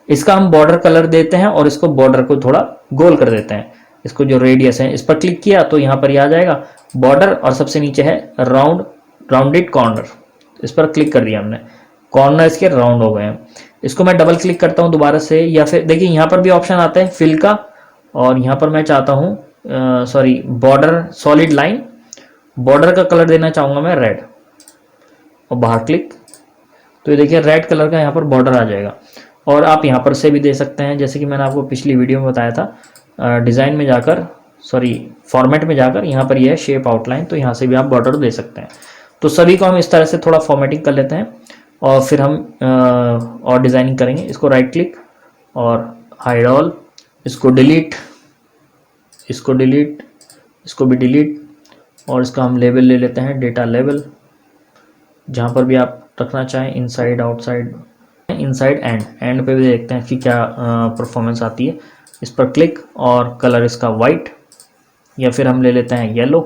इसका हम बॉर्डर कलर देते हैं और इसको बॉर्डर को थोड़ा गोल कर देते हैं। इसको जो रेडियस है इस पर क्लिक किया तो यहाँ पर ये आ जाएगा बॉर्डर, और सबसे नीचे है राउंडेड कॉर्नर, इस पर क्लिक कर दिया हमने, कॉर्नर इसके राउंड हो गए हैं। इसको मैं डबल क्लिक करता हूँ दोबारा से, या फिर देखिए यहाँ पर भी ऑप्शन आता है फिल का, और यहाँ पर मैं चाहता हूँ बॉर्डर सॉलिड लाइन, बॉर्डर का कलर देना चाहूँगा मैं रेड, और बाहर क्लिक। तो ये देखिए रेड कलर का यहाँ पर बॉर्डर आ जाएगा। और आप यहाँ पर से भी दे सकते हैं, जैसे कि मैंने आपको पिछली वीडियो में बताया था, डिज़ाइन में जाकर फॉर्मेट में जाकर यहाँ पर यह है शेप आउटलाइन, तो यहाँ से भी आप बॉर्डर दे सकते हैं। तो सभी को हम इस तरह से थोड़ा फॉर्मेटिंग कर लेते हैं और फिर हम और डिज़ाइनिंग करेंगे। इसको राइट क्लिक और हाइड ऑल, इसको डिलीट, इसको भी डिलीट, और इसका हम लेबल ले लेते हैं डेटा लेबल, जहाँ पर भी आप रखना चाहें, इनसाइड आउटसाइड, इनसाइड एंड पे भी देखते हैं कि क्या परफॉर्मेंस आती है। इस पर क्लिक और कलर इसका वाइट, या फिर हम ले लेते हैं येलो,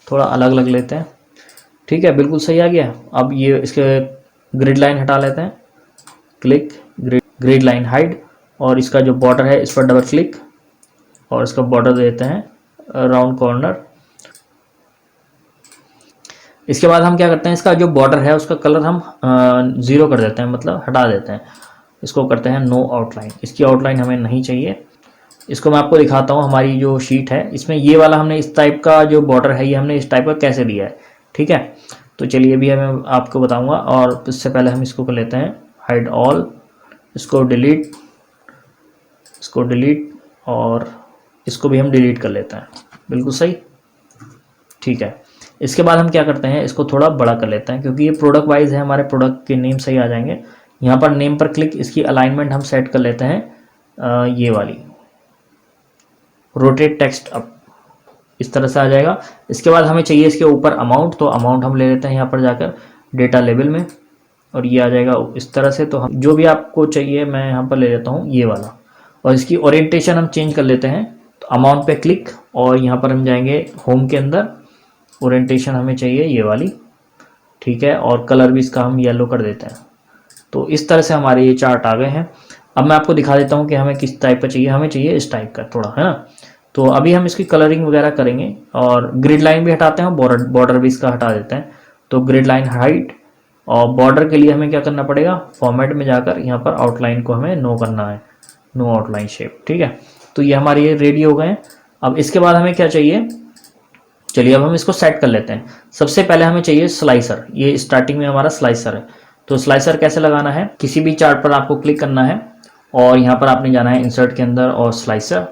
थोड़ा अलग अलग लेते हैं। ठीक है, बिल्कुल सही आ गया। अब ये इसके ग्रिड लाइन हटा लेते हैं, क्लिक ग्रिड लाइन हाइड, और इसका जो बॉर्डर है इस पर डबल क्लिक और इसका बॉर्डर देते हैं राउंड कॉर्नर। इसके बाद हम क्या करते हैं, इसका जो बॉर्डर है उसका कलर हम 0 कर देते हैं, मतलब हटा देते हैं। इसको करते हैं नो आउटलाइन, इसकी आउटलाइन हमें नहीं चाहिए। इसको मैं आपको दिखाता हूँ, हमारी जो शीट है इसमें ये वाला हमने इस टाइप का जो बॉर्डर है ये हमने इस टाइप का कैसे दिया है। ठीक है, तो चलिए अभी मैं आपको बताऊंगा, और इससे पहले हम इसको कर लेते हैं हाइड ऑल, इसको डिलीट, और इसको भी हम डिलीट कर लेते हैं। बिल्कुल सही, ठीक है। इसके बाद हम क्या करते हैं, इसको थोड़ा बड़ा कर लेते हैं, क्योंकि ये प्रोडक्ट वाइज है, हमारे प्रोडक्ट के नेम सही आ जाएंगे। यहाँ पर नेम पर क्लिक, इसकी अलाइनमेंट हम सेट कर लेते हैं ये वाली, रोटेट टेक्स्ट अप, इस तरह से आ जाएगा। इसके बाद हमें चाहिए इसके ऊपर अमाउंट, तो अमाउंट हम ले लेते हैं यहाँ पर जाकर डेटा लेबल में, और ये आ जाएगा इस तरह से। तो हम जो भी आपको चाहिए मैं यहाँ पर ले लेता हूँ ये वाला, और इसकी ओरिएंटेशन हम चेंज कर लेते हैं। तो अमाउंट पे क्लिक और यहाँ पर हम जाएंगे होम के अंदर, ओरिएंटेशन हमें चाहिए ये वाली, ठीक है, और कलर भी इसका हम येलो कर देते हैं। तो इस तरह से हमारे ये चार्ट आ गए हैं। अब मैं आपको दिखा देता हूँ कि हमें किस टाइप का चाहिए, हमें चाहिए इस टाइप का थोड़ा, है ना। तो अभी हम इसकी कलरिंग वगैरह करेंगे, और ग्रिड लाइन भी हटाते हैं, बॉर्डर भी इसका हटा देते हैं। तो ग्रिड लाइन हाइट, और बॉर्डर के लिए हमें क्या करना पड़ेगा, फॉर्मेट में जाकर यहाँ पर आउटलाइन को हमें नो करना है, नो आउटलाइन शेप। ठीक है, तो ये हमारे ये रेडी हो गए हैं। अब इसके बाद हमें क्या चाहिए, चलिए अब हम इसको सेट कर लेते हैं। सबसे पहले हमें चाहिए स्लाइसर, ये स्टार्टिंग में हमारा स्लाइसर है। तो स्लाइसर कैसे लगाना है, किसी भी चार्ट पर आपको क्लिक करना है और यहाँ पर आपने जाना है इंसर्ट के अंदर और स्लाइसर,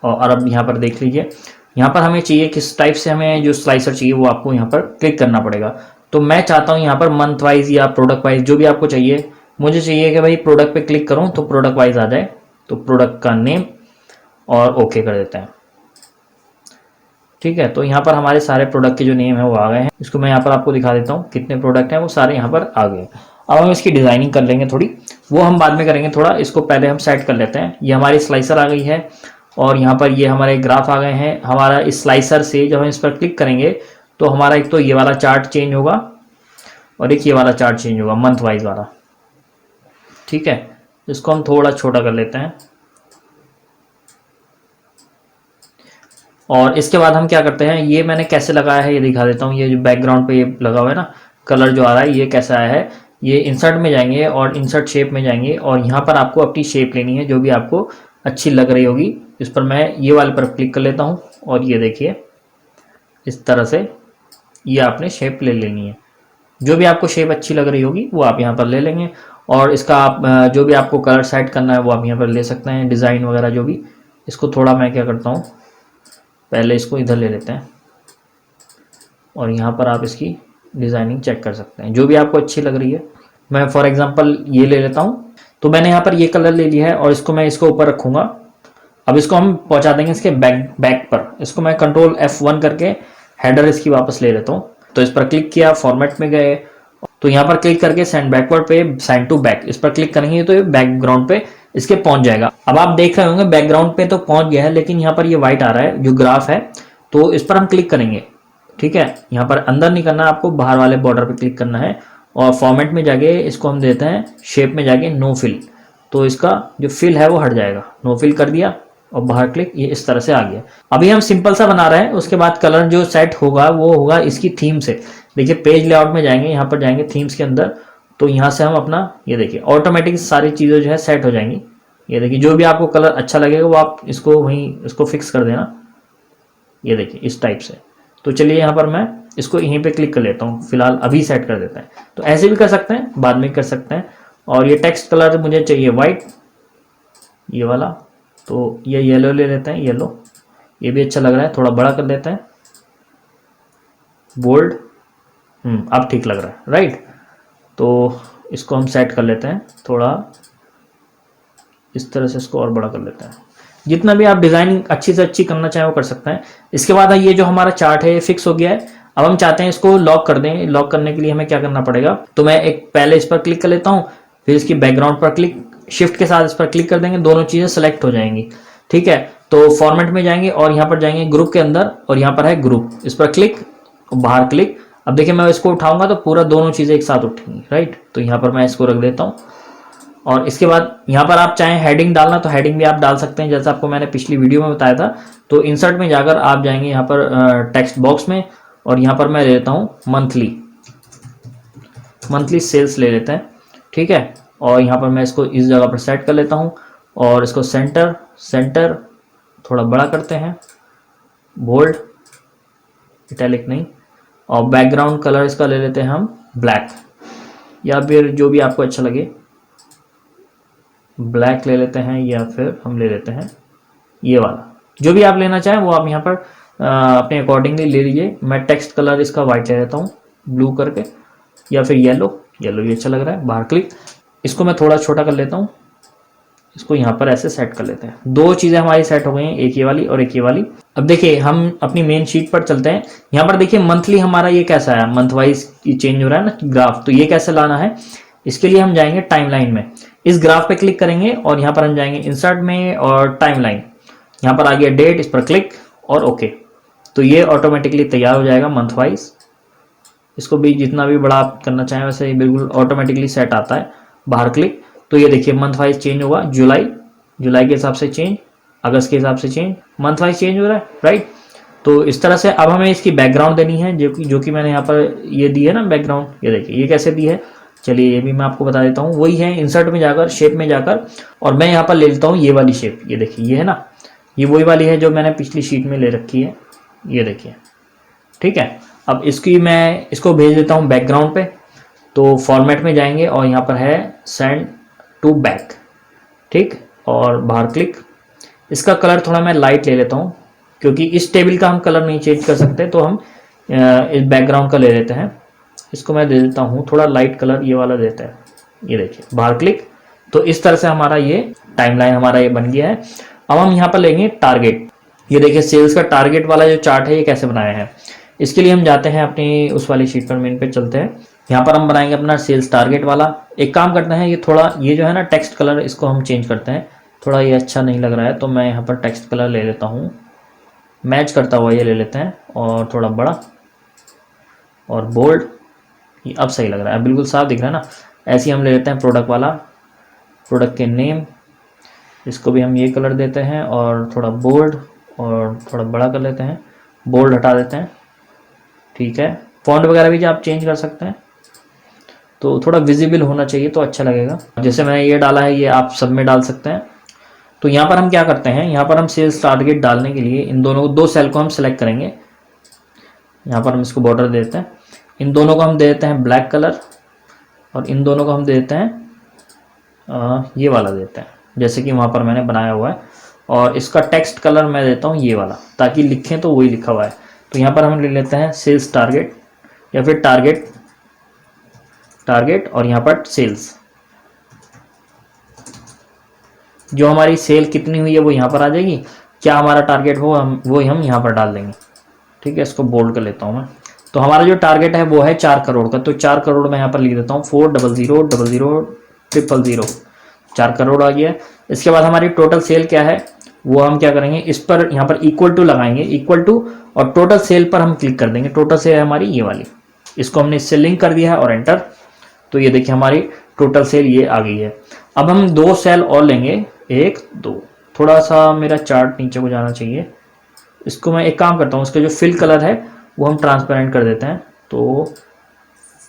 और अब यहाँ पर देख लीजिए, यहाँ पर हमें चाहिए किस टाइप से हमें जो स्लाइसर चाहिए वो आपको यहाँ पर क्लिक करना पड़ेगा। तो मैं चाहता हूँ यहाँ पर मंथ वाइज या प्रोडक्ट वाइज, जो भी आपको चाहिए। मुझे चाहिए कि भाई प्रोडक्ट पे क्लिक करूँ तो प्रोडक्ट वाइज आ जाए, तो प्रोडक्ट का नेम और ओके कर देते हैं। ठीक है, तो यहाँ पर हमारे सारे प्रोडक्ट के जो नेम है वो आ गए हैं। इसको मैं यहाँ पर आपको दिखा देता हूँ, कितने प्रोडक्ट हैं वो सारे यहाँ पर आ गए। अब हम इसकी डिजाइनिंग कर लेंगे थोड़ी, वो हम बाद में करेंगे, थोड़ा इसको पहले हम सेट कर लेते हैं। ये हमारी स्लाइसर आ गई है, और यहाँ पर ये हमारे ग्राफ आ गए हैं। हमारा इस स्लाइसर से जब हम इस पर क्लिक करेंगे तो हमारा एक तो ये वाला चार्ट चेंज होगा, और एक ये वाला चार्ट चेंज होगा, मंथ वाइज वाला। ठीक है, इसको हम थोड़ा छोटा कर लेते हैं। और इसके बाद हम क्या करते हैं, ये मैंने कैसे लगाया है ये दिखा देता हूँ। ये जो बैकग्राउंड पे ये लगा हुआ है ना, कलर जो आ रहा है ये कैसा आया है। ये इंसर्ट में जाएंगे और इंसर्ट शेप में जाएंगे, और यहाँ पर आपको अपनी शेप लेनी है जो भी आपको अच्छी लग रही होगी। इस पर मैं ये वाले पर क्लिक कर लेता हूँ, और ये देखिए इस तरह से ये आपने शेप ले लेनी है। जो भी आपको शेप अच्छी लग रही होगी वो आप यहाँ पर ले लेंगे। और इसका आप जो भी आपको कलर सेट करना है वो आप यहाँ पर ले सकते हैं, डिज़ाइन वगैरह जो भी। इसको थोड़ा मैं क्या करता हूँ, पहले इसको इधर ले लेते हैं और यहाँ पर आप इसकी डिज़ाइनिंग चेक कर सकते हैं जो भी आपको अच्छी लग रही है। मैं फॉर एग्जांपल ये ले लेता हूँ। तो मैंने यहाँ पर ये कलर ले लिया है और इसको मैं इसको ऊपर रखूँगा। अब इसको हम पहुँचा देंगे इसके बैक पर। इसको मैं कंट्रोल F1 करके हेडर इसकी वापस ले लेता हूँ। तो इस पर क्लिक किया, फॉर्मेट में गए, तो यहाँ पर क्लिक करके सेंड बैकवर्ड पे सेंड टू बैक इस पर क्लिक करेंगे तो ये बैकग्राउंड पे इसके पहुंच जाएगा। अब आप देख रहे होंगे बैकग्राउंड पे तो पहुंच गया है, लेकिन यहाँ पर ये व्हाइट आ रहा है जो ग्राफ है, तो इस पर हम क्लिक करेंगे। ठीक है, यहाँ पर अंदर नहीं करना, आपको बाहर वाले बॉर्डर पे क्लिक करना है और फॉर्मेट में जाके इसको हम देते हैं शेप में जाके नो फिल, तो इसका जो फिल है वो हट जाएगा। नो फिल कर दिया और बाहर क्लिक, ये इस तरह से आ गया। अभी हम सिंपल सा बना रहे हैं, उसके बाद कलर जो सेट होगा वो होगा इसकी थीम से। देखिए पेज लेआउट में जाएंगे, यहाँ पर जाएंगे थीम्स के अंदर, तो यहाँ से हम अपना ये देखिए ऑटोमेटिक सारी चीज़ें जो है सेट हो जाएंगी। ये देखिए जो भी आपको कलर अच्छा लगेगा वो आप इसको वहीं इसको फिक्स कर देना, ये देखिए इस टाइप से। तो चलिए यहाँ पर मैं इसको यहीं पे क्लिक कर लेता हूँ, फिलहाल अभी सेट कर देता है। तो ऐसे भी कर सकते हैं, बाद में कर सकते हैं। और ये टेक्स्ट कलर मुझे चाहिए वाइट, ये वाला, तो ये येलो ले लेते हैं, येलो, ये भी अच्छा लग रहा है, थोड़ा बड़ा कर देते हैं, बोल्ड, अब ठीक लग रहा है, राइट। तो इसको हम सेट कर लेते हैं, थोड़ा इस तरह से इसको और बड़ा कर लेते हैं। जितना भी आप डिज़ाइनिंग अच्छी से अच्छी करना चाहें वो कर सकते हैं। इसके बाद ये जो हमारा चार्ट है ये फिक्स हो गया है। अब हम चाहते हैं इसको लॉक कर दें। लॉक करने के लिए हमें क्या करना पड़ेगा, तो मैं एक पहले इस पर क्लिक कर लेता हूँ, फिर इसकी बैकग्राउंड पर क्लिक, शिफ्ट के साथ इस पर क्लिक कर देंगे, दोनों चीज़ें सेलेक्ट हो जाएंगी। ठीक है, तो फॉर्मेट में जाएंगे और यहाँ पर जाएंगे ग्रुप के अंदर और यहाँ पर है ग्रुप, इस पर क्लिक और बाहर क्लिक। अब देखिए मैं इसको उठाऊंगा तो पूरा दोनों चीज़ें एक साथ उठेंगी, राइट। तो यहाँ पर मैं इसको रख देता हूँ और इसके बाद यहाँ पर आप चाहें हेडिंग डालना तो हेडिंग भी आप डाल सकते हैं, जैसा आपको मैंने पिछली वीडियो में बताया था। तो इंसर्ट में जाकर आप जाएंगे यहाँ पर टेक्स्ट बॉक्स में और यहाँ पर मैं ले लेता हूँ मंथली सेल्स ले लेते हैं। ठीक है, और यहाँ पर मैं इसको इस जगह पर सेट कर लेता हूँ और इसको सेंटर थोड़ा बड़ा करते हैं, बोल्ड, इटैलिक नहीं, और बैकग्राउंड कलर इसका ले लेते हैं हम ब्लैक, या फिर जो भी आपको अच्छा लगे, ब्लैक ले लेते हैं या फिर हम ले लेते हैं ये वाला, जो भी आप लेना चाहें वो आप यहाँ पर अपने अकॉर्डिंगली ले लीजिए। मैं टेक्स्ट कलर इसका वाइट ले लेता हूँ ब्लू करके, या फिर येलो ये अच्छा लग रहा है, बाहर क्लिक। इसको मैं थोड़ा छोटा कर लेता हूँ, इसको यहाँ पर ऐसे सेट कर लेते हैं। दो चीज़ें हमारी सेट हो गई हैं, एक ये वाली और एक ये वाली। अब देखिए हम अपनी मेन शीट पर चलते हैं। यहाँ पर देखिए मंथली हमारा ये कैसा है, मंथ वाइज चेंज हो रहा है ना ग्राफ, तो ये कैसे लाना है, इसके लिए हम जाएंगे टाइमलाइन में, इस ग्राफ पे क्लिक करेंगे और यहाँ पर हम जाएंगे इंसर्ट में और टाइमलाइन, यहाँ पर आ गया डेट, इस पर क्लिक और ओके। तो ये ऑटोमेटिकली तैयार हो जाएगा मंथ वाइज। इसको भी जितना भी बड़ा आप करना चाहें वैसे ये बिल्कुल ऑटोमेटिकली सेट आता है, बाहर क्लिक। तो ये देखिए मंथ वाइज चेंज होगा, जुलाई के हिसाब से चेंज, अगस्त के हिसाब से चेंज, मंथ वाइज चेंज हो रहा है, राइट। तो इस तरह से अब हमें इसकी बैकग्राउंड देनी है, जो कि मैंने यहाँ पर ये दी है ना बैकग्राउंड, ये देखिए ये कैसे दी है। चलिए ये भी मैं आपको बता देता हूँ, वही है इंसर्ट में जाकर शेप में जाकर, और मैं यहाँ पर ले लेता हूँ ये वाली शेप, ये देखिए ये है ना, ये वही वाली है जो मैंने पिछली शीट में ले रखी है, ये देखिए। ठीक है, अब मैं इसको भेज देता हूँ बैकग्राउंड पे। तो फॉर्मेट में जाएंगे और यहाँ पर है सेंड टू बैक, ठीक, और बाहर क्लिक। इसका कलर थोड़ा मैं लाइट ले लेता हूँ क्योंकि इस टेबल का हम कलर नहीं चेंज कर सकते, तो हम इस बैकग्राउंड का ले लेते हैं। इसको मैं दे देता हूँ थोड़ा लाइट कलर, ये वाला देता है, ये देखिए बाहर क्लिक। तो इस तरह से हमारा ये टाइमलाइन हमारा ये बन गया है। अब हम यहाँ पर लेंगे टारगेट। ये देखिए सेल्स का टारगेट वाला जो चार्ट है ये कैसे बनाया है। इसके लिए हम जाते हैं अपनी उस वाली शीट पर, मेन पे चलते हैं। यहाँ पर हम बनाएंगे अपना सेल्स टारगेट वाला। एक काम करते हैं, ये थोड़ा ये जो है ना टेक्स्ट कलर, इसको हम चेंज करते हैं, थोड़ा ये अच्छा नहीं लग रहा है, तो मैं यहाँ पर टेक्स्ट कलर ले लेता हूँ, मैच करता हुआ ये ले लेते हैं, और थोड़ा बड़ा और बोल्ड, ये अब सही लग रहा है, बिल्कुल साफ दिख रहा है ना। ऐसे ही हम ले लेते हैं प्रोडक्ट वाला, प्रोडक्ट के नेम, इसको भी हम ये कलर देते हैं और थोड़ा बोल्ड और थोड़ा बड़ा कर लेते हैं, बोल्ड हटा देते हैं। ठीक है, फॉन्ट वगैरह भी जो आप चेंज कर सकते हैं, तो थोड़ा विजिबल होना चाहिए तो अच्छा लगेगा। जैसे मैंने ये डाला है ये आप सब में डाल सकते हैं। तो यहाँ पर हम क्या करते हैं, यहाँ पर हम सेल्स टारगेट डालने के लिए इन दोनों दो सेल को हम सेलेक्ट करेंगे। यहाँ पर हम इसको बॉर्डर देते हैं, इन दोनों को हम दे देते हैं ब्लैक कलर और इन दोनों को हम दे देते हैं ये वाला देते हैं, जैसे कि वहाँ पर मैंने बनाया हुआ है, और इसका टेक्स्ट कलर मैं देता हूँ ये वाला, ताकि लिखें तो वही लिखा हुआ है। तो यहाँ पर हम ले लेते हैं सेल्स टारगेट, या फिर टारगेट और यहाँ पर सेल्स। जो हमारी सेल कितनी हुई है वो यहाँ पर आ जाएगी, क्या हमारा टारगेट हो वो हम यहाँ पर डाल देंगे। ठीक है, इसको बोल्ड कर लेता हूँ मैं। तो हमारा जो टारगेट है वो है 4 करोड़ का, तो 4 करोड़ मैं यहाँ पर लिख देता हूँ 40000000, 4 करोड़ आ गया। इसके बाद हमारी टोटल सेल क्या है वो हम क्या करेंगे, इस पर यहाँ पर इक्वल टू लगाएंगे, इक्वल टू, और टोटल सेल पर हम क्लिक कर देंगे। टोटल सेल है हमारी ये वाली, इसको हमने इससे लिंक कर दिया है और एंटर। तो ये देखिए हमारी टोटल सेल ये आ गई है। अब हम 2 सेल और लेंगे, 1 2, थोड़ा सा मेरा चार्ट नीचे को जाना चाहिए। इसको मैं एक काम करता हूँ, इसका जो फिल कलर है वो हम ट्रांसपेरेंट कर देते हैं, तो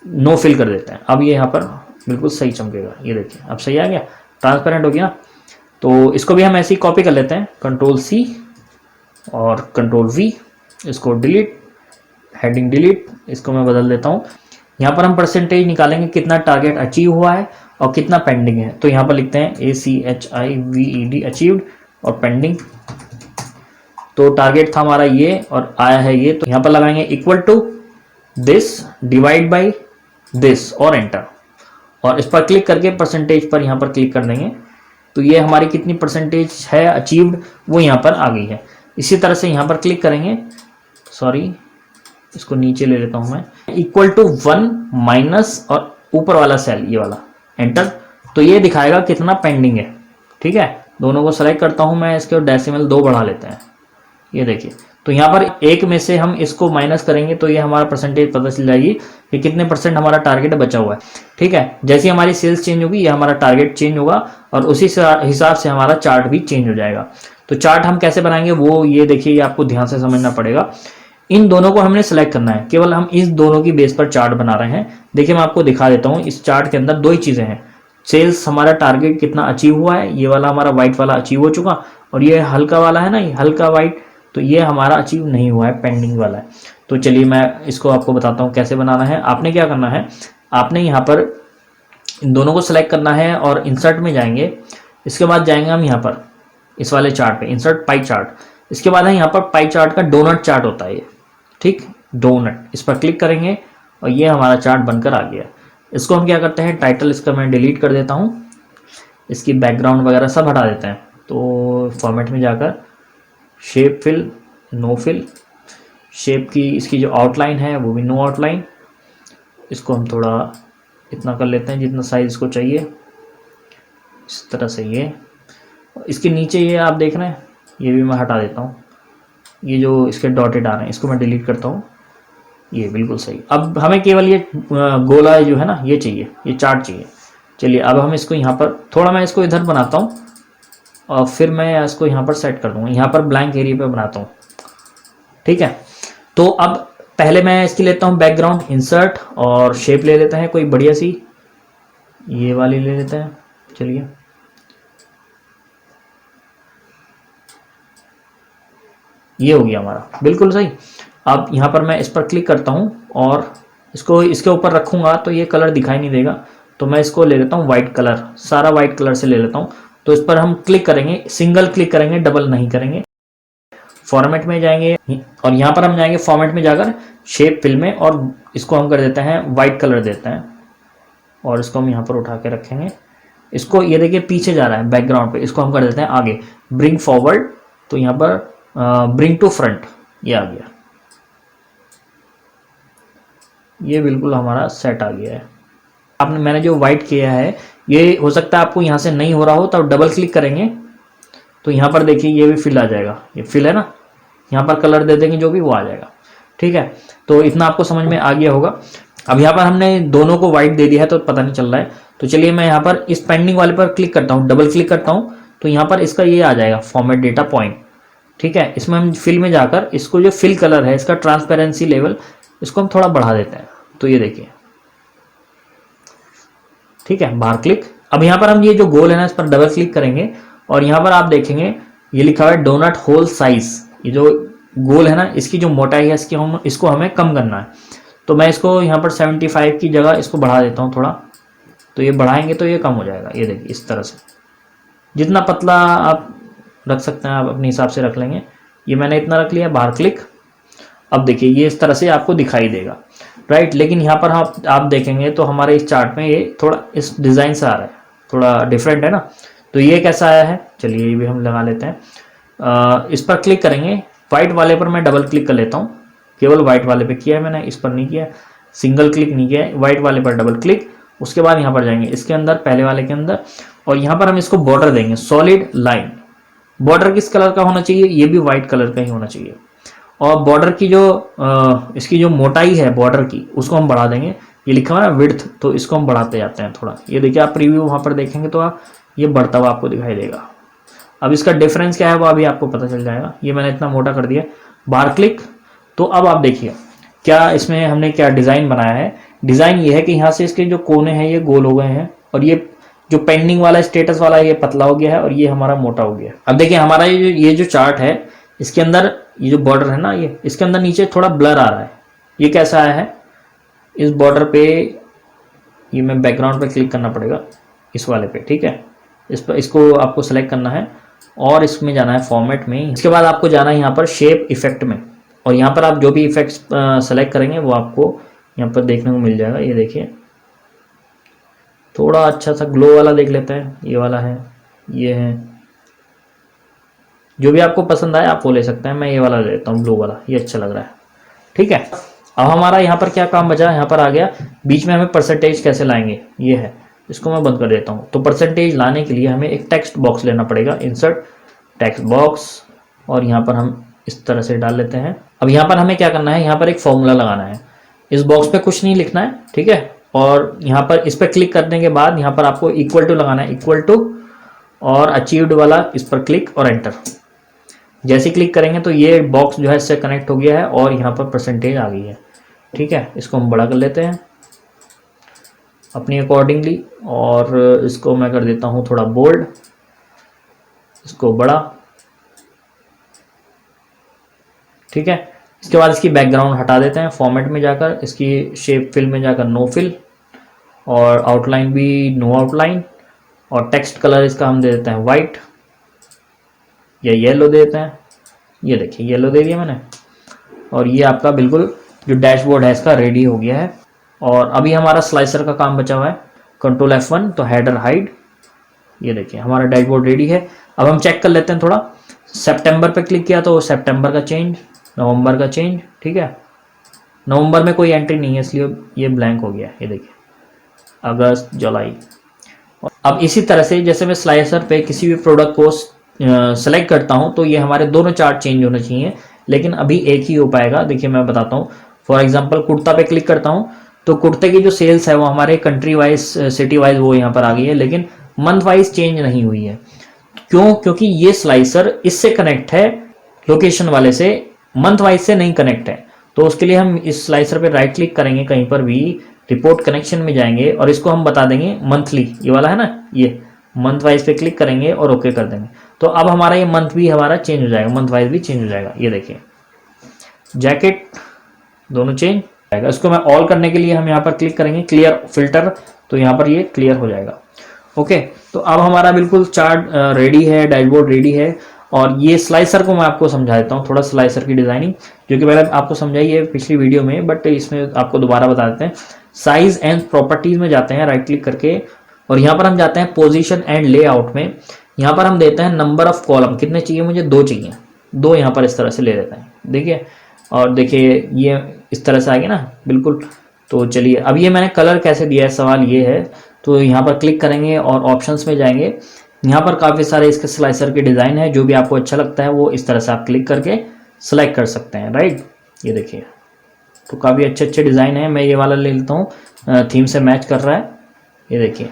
नो फिल कर देते हैं। अब ये यहाँ पर बिल्कुल सही चमकेगा, ये देखिए अब सही आ गया, ट्रांसपेरेंट हो गया ना। तो इसको भी हम ऐसे ही कॉपी कर लेते हैं, कंट्रोल-C और कंट्रोल-V, इसको डिलीट, हेडिंग डिलीट, इसको मैं बदल देता हूँ। यहाँ पर हम परसेंटेज निकालेंगे कितना टारगेट अचीव हुआ है और कितना पेंडिंग है। तो यहाँ पर लिखते हैं ACHIVED अचीव्ड और पेंडिंग। तो टारगेट था हमारा ये और आया है ये, तो यहाँ पर लगाएंगे equal to this divide by this और एंटर, और इस पर क्लिक करके परसेंटेज पर यहाँ पर क्लिक कर देंगे। तो ये हमारी कितनी परसेंटेज है अचीव्ड वो यहाँ पर आ गई है। इसी तरह से यहाँ पर क्लिक करेंगे, सॉरी इसको नीचे ले लेता हूँ मैं, इक्वल टू 1 माइनस और ऊपर वाला सेल ये वाला, एंटर। तो ये दिखाएगा कितना पेंडिंग है। ठीक है, दोनों को सेलेक्ट करता हूँ मैं, इसके डेसिमल 2 बढ़ा लेते हैं, ये देखिए। तो यहाँ पर 1 में से हम इसको माइनस करेंगे तो ये हमारा परसेंटेज पता चल जाएगी कि कितने परसेंट हमारा टारगेट बचा हुआ है। ठीक है, जैसे हमारी सेल्स चेंज होगी ये हमारा टारगेट चेंज होगा और उसी हिसाब से हमारा चार्ट भी चेंज हो जाएगा। तो चार्ट हम कैसे बनाएंगे वो ये देखिए, ये आपको ध्यान से समझना पड़ेगा। इन दोनों को हमने सेलेक्ट करना है, केवल हम इस दोनों की बेस पर चार्ट बना रहे हैं। देखिए मैं आपको दिखा देता हूँ, इस चार्ट के अंदर 2 ही चीजें हैं, सेल्स हमारा टारगेट कितना अचीव हुआ है, ये वाला हमारा व्हाइट वाला अचीव हो चुका, और ये हल्का वाला है ना, ये हल्का व्हाइट, तो ये हमारा अचीव नहीं हुआ है, पेंडिंग वाला है। तो चलिए मैं इसको आपको बताता हूँ कैसे बनाना है। आपने क्या करना है, आपने यहाँ पर इन दोनों को सिलेक्ट करना है और इंसर्ट में जाएंगे। इसके बाद जाएंगे हम यहाँ पर इस वाले चार्ट पे, इंसर्ट पाई चार्ट। इसके बाद है यहाँ पर पाई चार्ट का डोनट चार्ट होता है ये, ठीक, डोनट, इस पर क्लिक करेंगे और ये हमारा चार्ट बनकर आ गया। इसको हम क्या करते हैं, टाइटल इसका मैं डिलीट कर देता हूँ, इसकी बैकग्राउंड वगैरह सब हटा देते हैं। तो फॉर्मेट में जाकर shape fill, no fill, shape की इसकी जो आउटलाइन है वो भी नो आउटलाइन। इसको हम थोड़ा इतना कर लेते हैं जितना साइज इसको चाहिए, इस तरह से ये। इसके नीचे ये आप देख रहे हैं, ये भी मैं हटा देता हूँ, ये जो इसके डॉटेड आ रहे हैं इसको मैं डिलीट करता हूँ, ये बिल्कुल सही। अब हमें केवल ये गोला जो है ना ये चाहिए, ये चार्ट चाहिए। चलिए अब हम इसको यहाँ पर थोड़ा मैं इसको इधर बनाता हूँ और फिर मैं इसको यहाँ पर सेट कर दूँगा, यहाँ पर ब्लैंक एरिया पे बनाता हूँ। ठीक है, तो अब पहले मैं इसकी लेता हूँ बैकग्राउंड, इंसर्ट और शेप ले लेते हैं कोई बढ़िया सी, ये वाली ले लेते हैं। चलिए ये हो गया हमारा, बिल्कुल सही। अब यहाँ पर मैं इस पर क्लिक करता हूँ और इसको इसके ऊपर रखूँगा तो ये कलर दिखाई नहीं देगा, तो मैं इसको ले लेता हूँ वाइट कलर, सारा वाइट कलर से ले लेता हूँ। तो इस पर हम क्लिक करेंगे, सिंगल क्लिक करेंगे, डबल नहीं करेंगे। फॉर्मेट में जाएंगे और यहाँ पर हम जाएंगे फॉर्मेट में जाकर शेप फिल में, और इसको हम कर देते हैं वाइट कलर देते हैं और इसको हम यहाँ पर उठा के रखेंगे। इसको ये देखिए पीछे जा रहा है बैकग्राउंड पे, इसको हम कर देते हैं आगे, ब्रिंग फॉरवर्ड। तो यहाँ पर ब्रिंग टू फ्रंट, ये आ गया, ये बिल्कुल हमारा सेट आ गया है। आपने मैंने जो वाइट किया है, ये हो सकता है आपको यहाँ से नहीं हो रहा हो, तब डबल क्लिक करेंगे तो यहाँ पर देखिए ये भी फिल आ जाएगा, ये फिल है ना, यहाँ पर कलर दे देंगे जो भी वो आ जाएगा। ठीक है, तो इतना आपको समझ में आ गया होगा। अब यहाँ पर हमने दोनों को वाइट दे दिया है तो पता नहीं चल रहा है। तो चलिए मैं यहाँ पर इस पेंडिंग वाले पर क्लिक करता हूँ, डबल क्लिक करता हूँ, तो यहाँ पर इसका ये आ जाएगा फॉर्मेट डेटा पॉइंट। ठीक है, इसमें हम फिल में जाकर इसको जो फिल कलर है, इसका ट्रांसपेरेंसी लेवल, इसको हम थोड़ा बढ़ा देते हैं। तो ये देखिए, ठीक है, बाहर क्लिक। अब यहाँ पर हम ये जो गोल है ना, इस पर डबल क्लिक करेंगे और यहाँ पर आप देखेंगे ये लिखा हुआ है डोनट होल साइज। ये जो गोल है ना, इसकी जो मोटाई है इसको हमें कम करना है। तो मैं इसको यहाँ पर 75 की जगह इसको बढ़ा देता हूँ थोड़ा, तो ये बढ़ाएंगे तो ये कम हो जाएगा। ये देखिए इस तरह से, जितना पतला आप रख सकते हैं आप अपने हिसाब से रख लेंगे। ये मैंने इतना रख लिया, बाहर क्लिक। अब देखिए ये इस तरह से आपको दिखाई देगा, राइट। लेकिन यहाँ पर आप देखेंगे तो हमारे इस चार्ट में ये थोड़ा इस डिज़ाइन से आ रहा है, थोड़ा डिफरेंट है ना। तो ये कैसा आया है, चलिए ये भी हम लगा लेते हैं। इस पर क्लिक करेंगे, वाइट वाले पर मैं डबल क्लिक कर लेता हूँ। केवल वाइट वाले पे किया है मैंने, इस पर नहीं किया, सिंगल क्लिक नहीं किया है। वाइट वाले पर डबल क्लिक, उसके बाद यहाँ पर जाएंगे इसके अंदर, पहले वाले के अंदर, और यहाँ पर हम इसको बॉर्डर देंगे, सॉलिड लाइन। बॉर्डर किस कलर का होना चाहिए, ये भी व्हाइट कलर का ही होना चाहिए। और बॉर्डर की जो इसकी जो मोटाई है बॉर्डर की, उसको हम बढ़ा देंगे। ये लिखा हुआ है विड्थ, तो इसको हम बढ़ाते जाते हैं थोड़ा। ये देखिए आप प्रीव्यू वहाँ पर देखेंगे तो ये बढ़ता हुआ आपको दिखाई देगा। अब इसका डिफरेंस क्या है वो अभी आपको पता चल जाएगा। ये मैंने इतना मोटा कर दिया, बाहर क्लिक। तो अब आप देखिए क्या इसमें हमने क्या डिज़ाइन बनाया है। डिज़ाइन ये है कि यहाँ से इसके जो कोने हैं ये गोल हो गए हैं, और ये जो पेंडिंग वाला स्टेटस वाला ये पतला हो गया है, और ये हमारा मोटा हो गया है। अब देखिए हमारा ये जो चार्ट है, इसके अंदर ये जो बॉर्डर है ना, ये इसके अंदर नीचे थोड़ा ब्लर आ रहा है। ये कैसा आया है, इस बॉर्डर पे ये मैं बैकग्राउंड पे क्लिक करना पड़ेगा, इस वाले पे, ठीक है। इस पर इसको आपको सेलेक्ट करना है और इसमें जाना है फॉर्मेट में। इसके बाद आपको जाना है यहाँ पर शेप इफेक्ट में, और यहाँ पर आप जो भी इफेक्ट्स सेलेक्ट करेंगे वो आपको यहाँ पर देखने को मिल जाएगा। ये देखिए थोड़ा अच्छा सा ग्लो वाला देख लेते हैं, ये वाला है, ये है, जो भी आपको पसंद आए आप वो ले सकते हैं। मैं ये वाला ले लेता हूँ, ब्लू वाला, ये अच्छा लग रहा है, ठीक है। अब हमारा यहाँ पर क्या काम बचा, यहाँ पर आ गया बीच में हमें परसेंटेज कैसे लाएंगे, ये है। इसको मैं बंद कर देता हूँ। तो परसेंटेज लाने के लिए हमें एक टेक्स्ट बॉक्स लेना पड़ेगा, इंसर्ट टेक्स्ट बॉक्स, और यहाँ पर हम इस तरह से डाल लेते हैं। अब यहाँ पर हमें क्या करना है, यहाँ पर एक फॉर्मूला लगाना है। इस बॉक्स पे कुछ नहीं लिखना है, ठीक है। और यहाँ पर इस पर क्लिक करने के बाद यहाँ पर आपको इक्वल टू लगाना है, इक्वल टू, और अचीव्ड वाला इस पर क्लिक और एंटर। जैसे क्लिक करेंगे तो ये बॉक्स जो है इससे कनेक्ट हो गया है और यहाँ पर परसेंटेज आ गई है, ठीक है। इसको हम बड़ा कर लेते हैं अपनी अकॉर्डिंगली, और इसको मैं कर देता हूँ थोड़ा बोल्ड, इसको बड़ा, ठीक है। इसके बाद इसकी बैकग्राउंड हटा देते हैं, फॉर्मेट में जाकर इसकी शेप फिल में जाकर नो फिल, और आउटलाइन भी नो आउटलाइन, और टेक्स्ट कलर इसका हम दे देते हैं वाइट या येलो दे देते हैं। ये देखिए येलो दे दिया मैंने, और ये आपका बिल्कुल जो डैशबोर्ड है इसका रेडी हो गया है। और अभी हमारा स्लाइसर का काम बचा हुआ है, कंट्रोल F1, तो हेडर हाइड। ये देखिए हमारा डैशबोर्ड रेडी है। अब हम चेक कर लेते हैं थोड़ा। सितंबर पे क्लिक किया तो सितंबर का चेंज, नवंबर का चेंज, ठीक है। नवंबर में कोई एंट्री नहीं है इसलिए ये ब्लैंक हो गया, ये देखिए अगस्त, जुलाई। अब इसी तरह से जैसे मैं स्लाइसर पे किसी भी प्रोडक्ट को सेलेक्ट करता हूं तो ये हमारे दोनों चार्ट चेंज होने चाहिए, लेकिन अभी एक ही हो पाएगा। देखिए मैं बताता हूं, फॉर एग्जांपल कुर्ता पे क्लिक करता हूं तो कुर्ते की जो सेल्स है वो हमारे कंट्री वाइज, सिटी वाइज वो यहाँ पर आ गई है, लेकिन मंथ वाइज चेंज नहीं हुई है। क्यों? क्योंकि ये स्लाइसर इससे कनेक्ट है, लोकेशन वाले से, मंथ वाइज से नहीं कनेक्ट है। तो उसके लिए हम इस स्लाइसर पे राइट क्लिक करेंगे, कहीं पर भी रिपोर्ट कनेक्शन में जाएंगे और इसको हम बता देंगे मंथली, ये वाला है ना, ये मंथ वाइज पे क्लिक करेंगे और ओके कर देंगे। तो अब हमारा ये मंथ भी हमारा चेंज हो जाएगा, मंथ वाइज भी चेंज हो जाएगा। ये देखिए जैकेट दोनों चेंज जाएगा। इसको मैं ऑल करने के लिए हम यहाँ पर क्लिक करेंगे, क्लियर फिल्टर, तो यहाँ पर ये क्लियर हो जाएगा। ओके, तो अब हमारा बिल्कुल चार्ट रेडी है, डैशबोर्ड रेडी है। और ये स्लाइसर को मैं आपको समझा देता हूँ थोड़ा, स्लाइसर की डिजाइनिंग, जो कि पहले आपको समझाई है पिछली वीडियो में, बट इसमें आपको दोबारा बता देते हैं। साइज एंड प्रॉपर्टीज में जाते हैं राइट क्लिक करके, और यहाँ पर हम जाते हैं पोजीशन एंड लेआउट में। यहाँ पर हम देते हैं नंबर ऑफ कॉलम, कितने चाहिए मुझे, 2 चाहिए, 2 यहाँ पर इस तरह से ले लेते हैं। देखिए, और देखिए ये इस तरह से आ गया ना बिल्कुल। तो चलिए अब ये मैंने कलर कैसे दिया है, सवाल ये है। तो यहाँ पर क्लिक करेंगे और ऑप्शंस में जाएंगे। यहाँ पर काफ़ी सारे इसके स्लाइसर के डिज़ाइन है, जो भी आपको अच्छा लगता है वो इस तरह से आप क्लिक करके सिलेक्ट कर सकते हैं, राइट। ये देखिए तो काफ़ी अच्छे अच्छे डिज़ाइन है। मैं ये वाला ले लेता हूँ, थीम से मैच कर रहा है। ये देखिए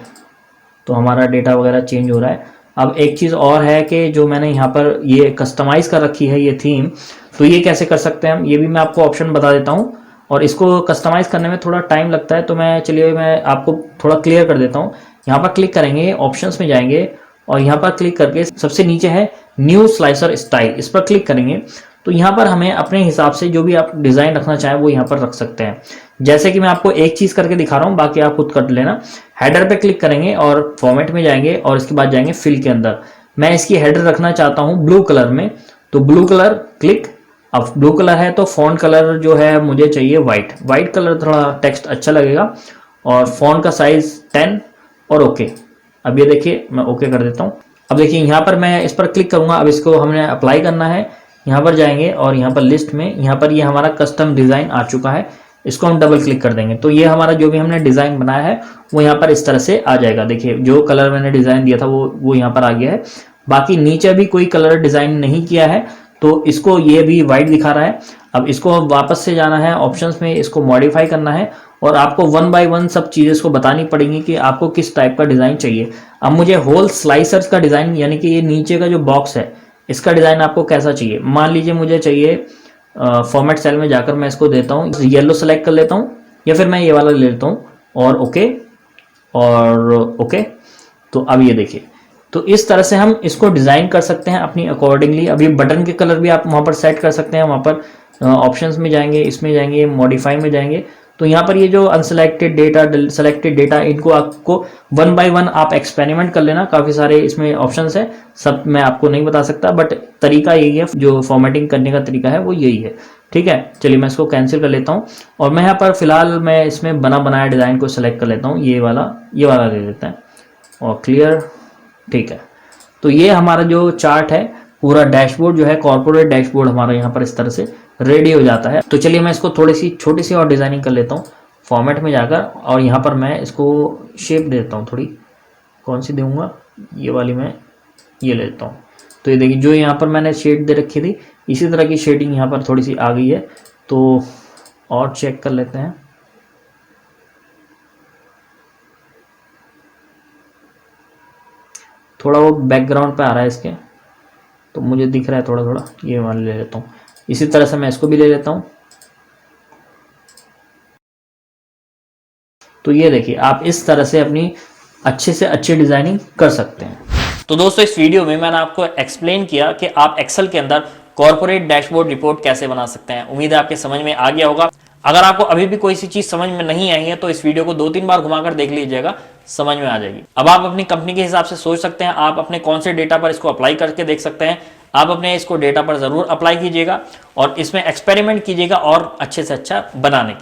तो हमारा डेटा वगैरह चेंज हो रहा है। अब एक चीज़ और है कि जो मैंने यहाँ पर ये कस्टमाइज़ कर रखी है ये थीम, तो ये कैसे कर सकते हैं हम, ये भी मैं आपको ऑप्शन बता देता हूँ। और इसको कस्टमाइज़ करने में थोड़ा टाइम लगता है, तो मैं आपको थोड़ा क्लियर कर देता हूँ। यहाँ पर क्लिक करेंगे, ऑप्शंस में जाएंगे और यहाँ पर क्लिक करके सबसे नीचे है न्यू स्लाइसर स्टाइल, इस पर क्लिक करेंगे तो यहाँ पर हमें अपने हिसाब से जो भी आप डिजाइन रखना चाहें वो यहाँ पर रख सकते हैं। जैसे कि मैं आपको एक चीज करके दिखा रहा हूँ, बाकी आप खुद कर लेना। हेडर पे क्लिक करेंगे और फॉर्मेट में जाएंगे और इसके बाद जाएंगे फिल के अंदर। मैं इसकी हेडर रखना चाहता हूँ ब्लू कलर में, तो ब्लू कलर क्लिक। अब ब्लू कलर है तो फॉन्ट कलर जो है मुझे चाहिए व्हाइट कलर, थोड़ा टेक्स्ट अच्छा लगेगा। और फॉन्ट का साइज 10 और ओके। अब ये देखिए मैं ओके कर देता हूँ। अब देखिए यहाँ पर मैं इस पर क्लिक करूंगा। अब इसको हमने अप्लाई करना है, यहाँ पर जाएंगे और यहाँ पर लिस्ट में, यहाँ पर ये हमारा कस्टम डिजाइन आ चुका है, इसको हम डबल क्लिक कर देंगे तो ये हमारा जो भी हमने डिजाइन बनाया है वो यहाँ पर इस तरह से आ जाएगा। देखिए जो कलर मैंने डिजाइन दिया था वो यहाँ पर आ गया है। बाकी नीचे भी कोई कलर डिजाइन नहीं किया है तो इसको ये भी व्हाइट दिखा रहा है। अब इसको वापस से जाना है ऑप्शंस में, इसको मॉडिफाई करना है और आपको 1 बाय 1 सब चीजें इसको बतानी पड़ेंगी कि आपको किस टाइप का डिजाइन चाहिए। अब मुझे होल स्लाइसर्स का डिजाइन, यानी कि ये नीचे का जो बॉक्स है इसका डिजाइन आपको कैसा चाहिए। मान लीजिए मुझे चाहिए फॉर्मेट सेल में जाकर मैं इसको देता हूँ येलो सेलेक्ट कर लेता हूँ, या फिर मैं ये वाला ले लेता हूँ और ओके। तो अब ये देखिए, तो इस तरह से हम इसको डिजाइन कर सकते हैं अपनी अकॉर्डिंगली। अभी बटन के कलर भी आप वहां पर सेट कर सकते हैं। वहां पर ऑप्शंस में जाएंगे, इसमें जाएंगे, मॉडिफाई में जाएंगे, तो यहाँ पर ये जो अनसेलेक्टेड डेटा, सेलेक्टेड डेटा, इनको आपको 1 बाय 1 आप एक्सपेरिमेंट कर लेना। काफी सारे इसमें ऑप्शंस है, सब मैं आपको नहीं बता सकता, बट तरीका यही है, जो फॉर्मेटिंग करने का तरीका है वो यही है। ठीक है, चलिए मैं इसको कैंसिल कर लेता हूँ और मैं यहाँ पर फिलहाल मैं इसमें बना बनाया डिजाइन को सिलेक्ट कर लेता हूँ। ये वाला ले लेते हैं और क्लियर। ठीक है, तो ये हमारा जो चार्ट है, पूरा डैशबोर्ड जो है, कॉर्पोरेट डैशबोर्ड हमारा यहाँ पर इस तरह से रेडी हो जाता है। तो चलिए मैं इसको थोड़ी सी छोटी सी और डिजाइनिंग कर लेता हूँ फॉर्मेट में जाकर, और यहाँ पर मैं इसको शेप दे देता हूँ थोड़ी। कौन सी दूंगा, ये वाली मैं ये ले लेता हूँ। तो ये देखिए जो यहाँ पर मैंने शेड दे रखी थी, इसी तरह की शेडिंग यहाँ पर थोड़ी सी आ गई है। तो और चेक कर लेते हैं। थोड़ा वो बैकग्राउंड पे आ रहा है इसके, तो मुझे दिख रहा है थोड़ा थोड़ा, ये वाला ले लेता हूँ। इसी तरह से मैं इसको भी ले लेता हूँ। तो ये देखिए आप इस तरह से अपनी अच्छे से अच्छी डिजाइनिंग कर सकते हैं। तो दोस्तों इस वीडियो में मैंने आपको एक्सप्लेन किया कि आप एक्सेल के अंदर कॉर्पोरेट डैशबोर्ड रिपोर्ट कैसे बना सकते हैं। उम्मीद है आपके समझ में आ गया होगा। अगर आपको अभी भी कोई सी चीज समझ में नहीं आई है तो इस वीडियो को 2-3 बार घुमाकर देख लीजिएगा, समझ में आ जाएगी। अब आप अपनी कंपनी के हिसाब से सोच सकते हैं, आप अपने कौन से डेटा पर इसको अप्लाई करके देख सकते हैं। आप अपने इसको डेटा पर जरूर अप्लाई कीजिएगा और इसमें एक्सपेरिमेंट कीजिएगा और अच्छे से अच्छा बनाने की।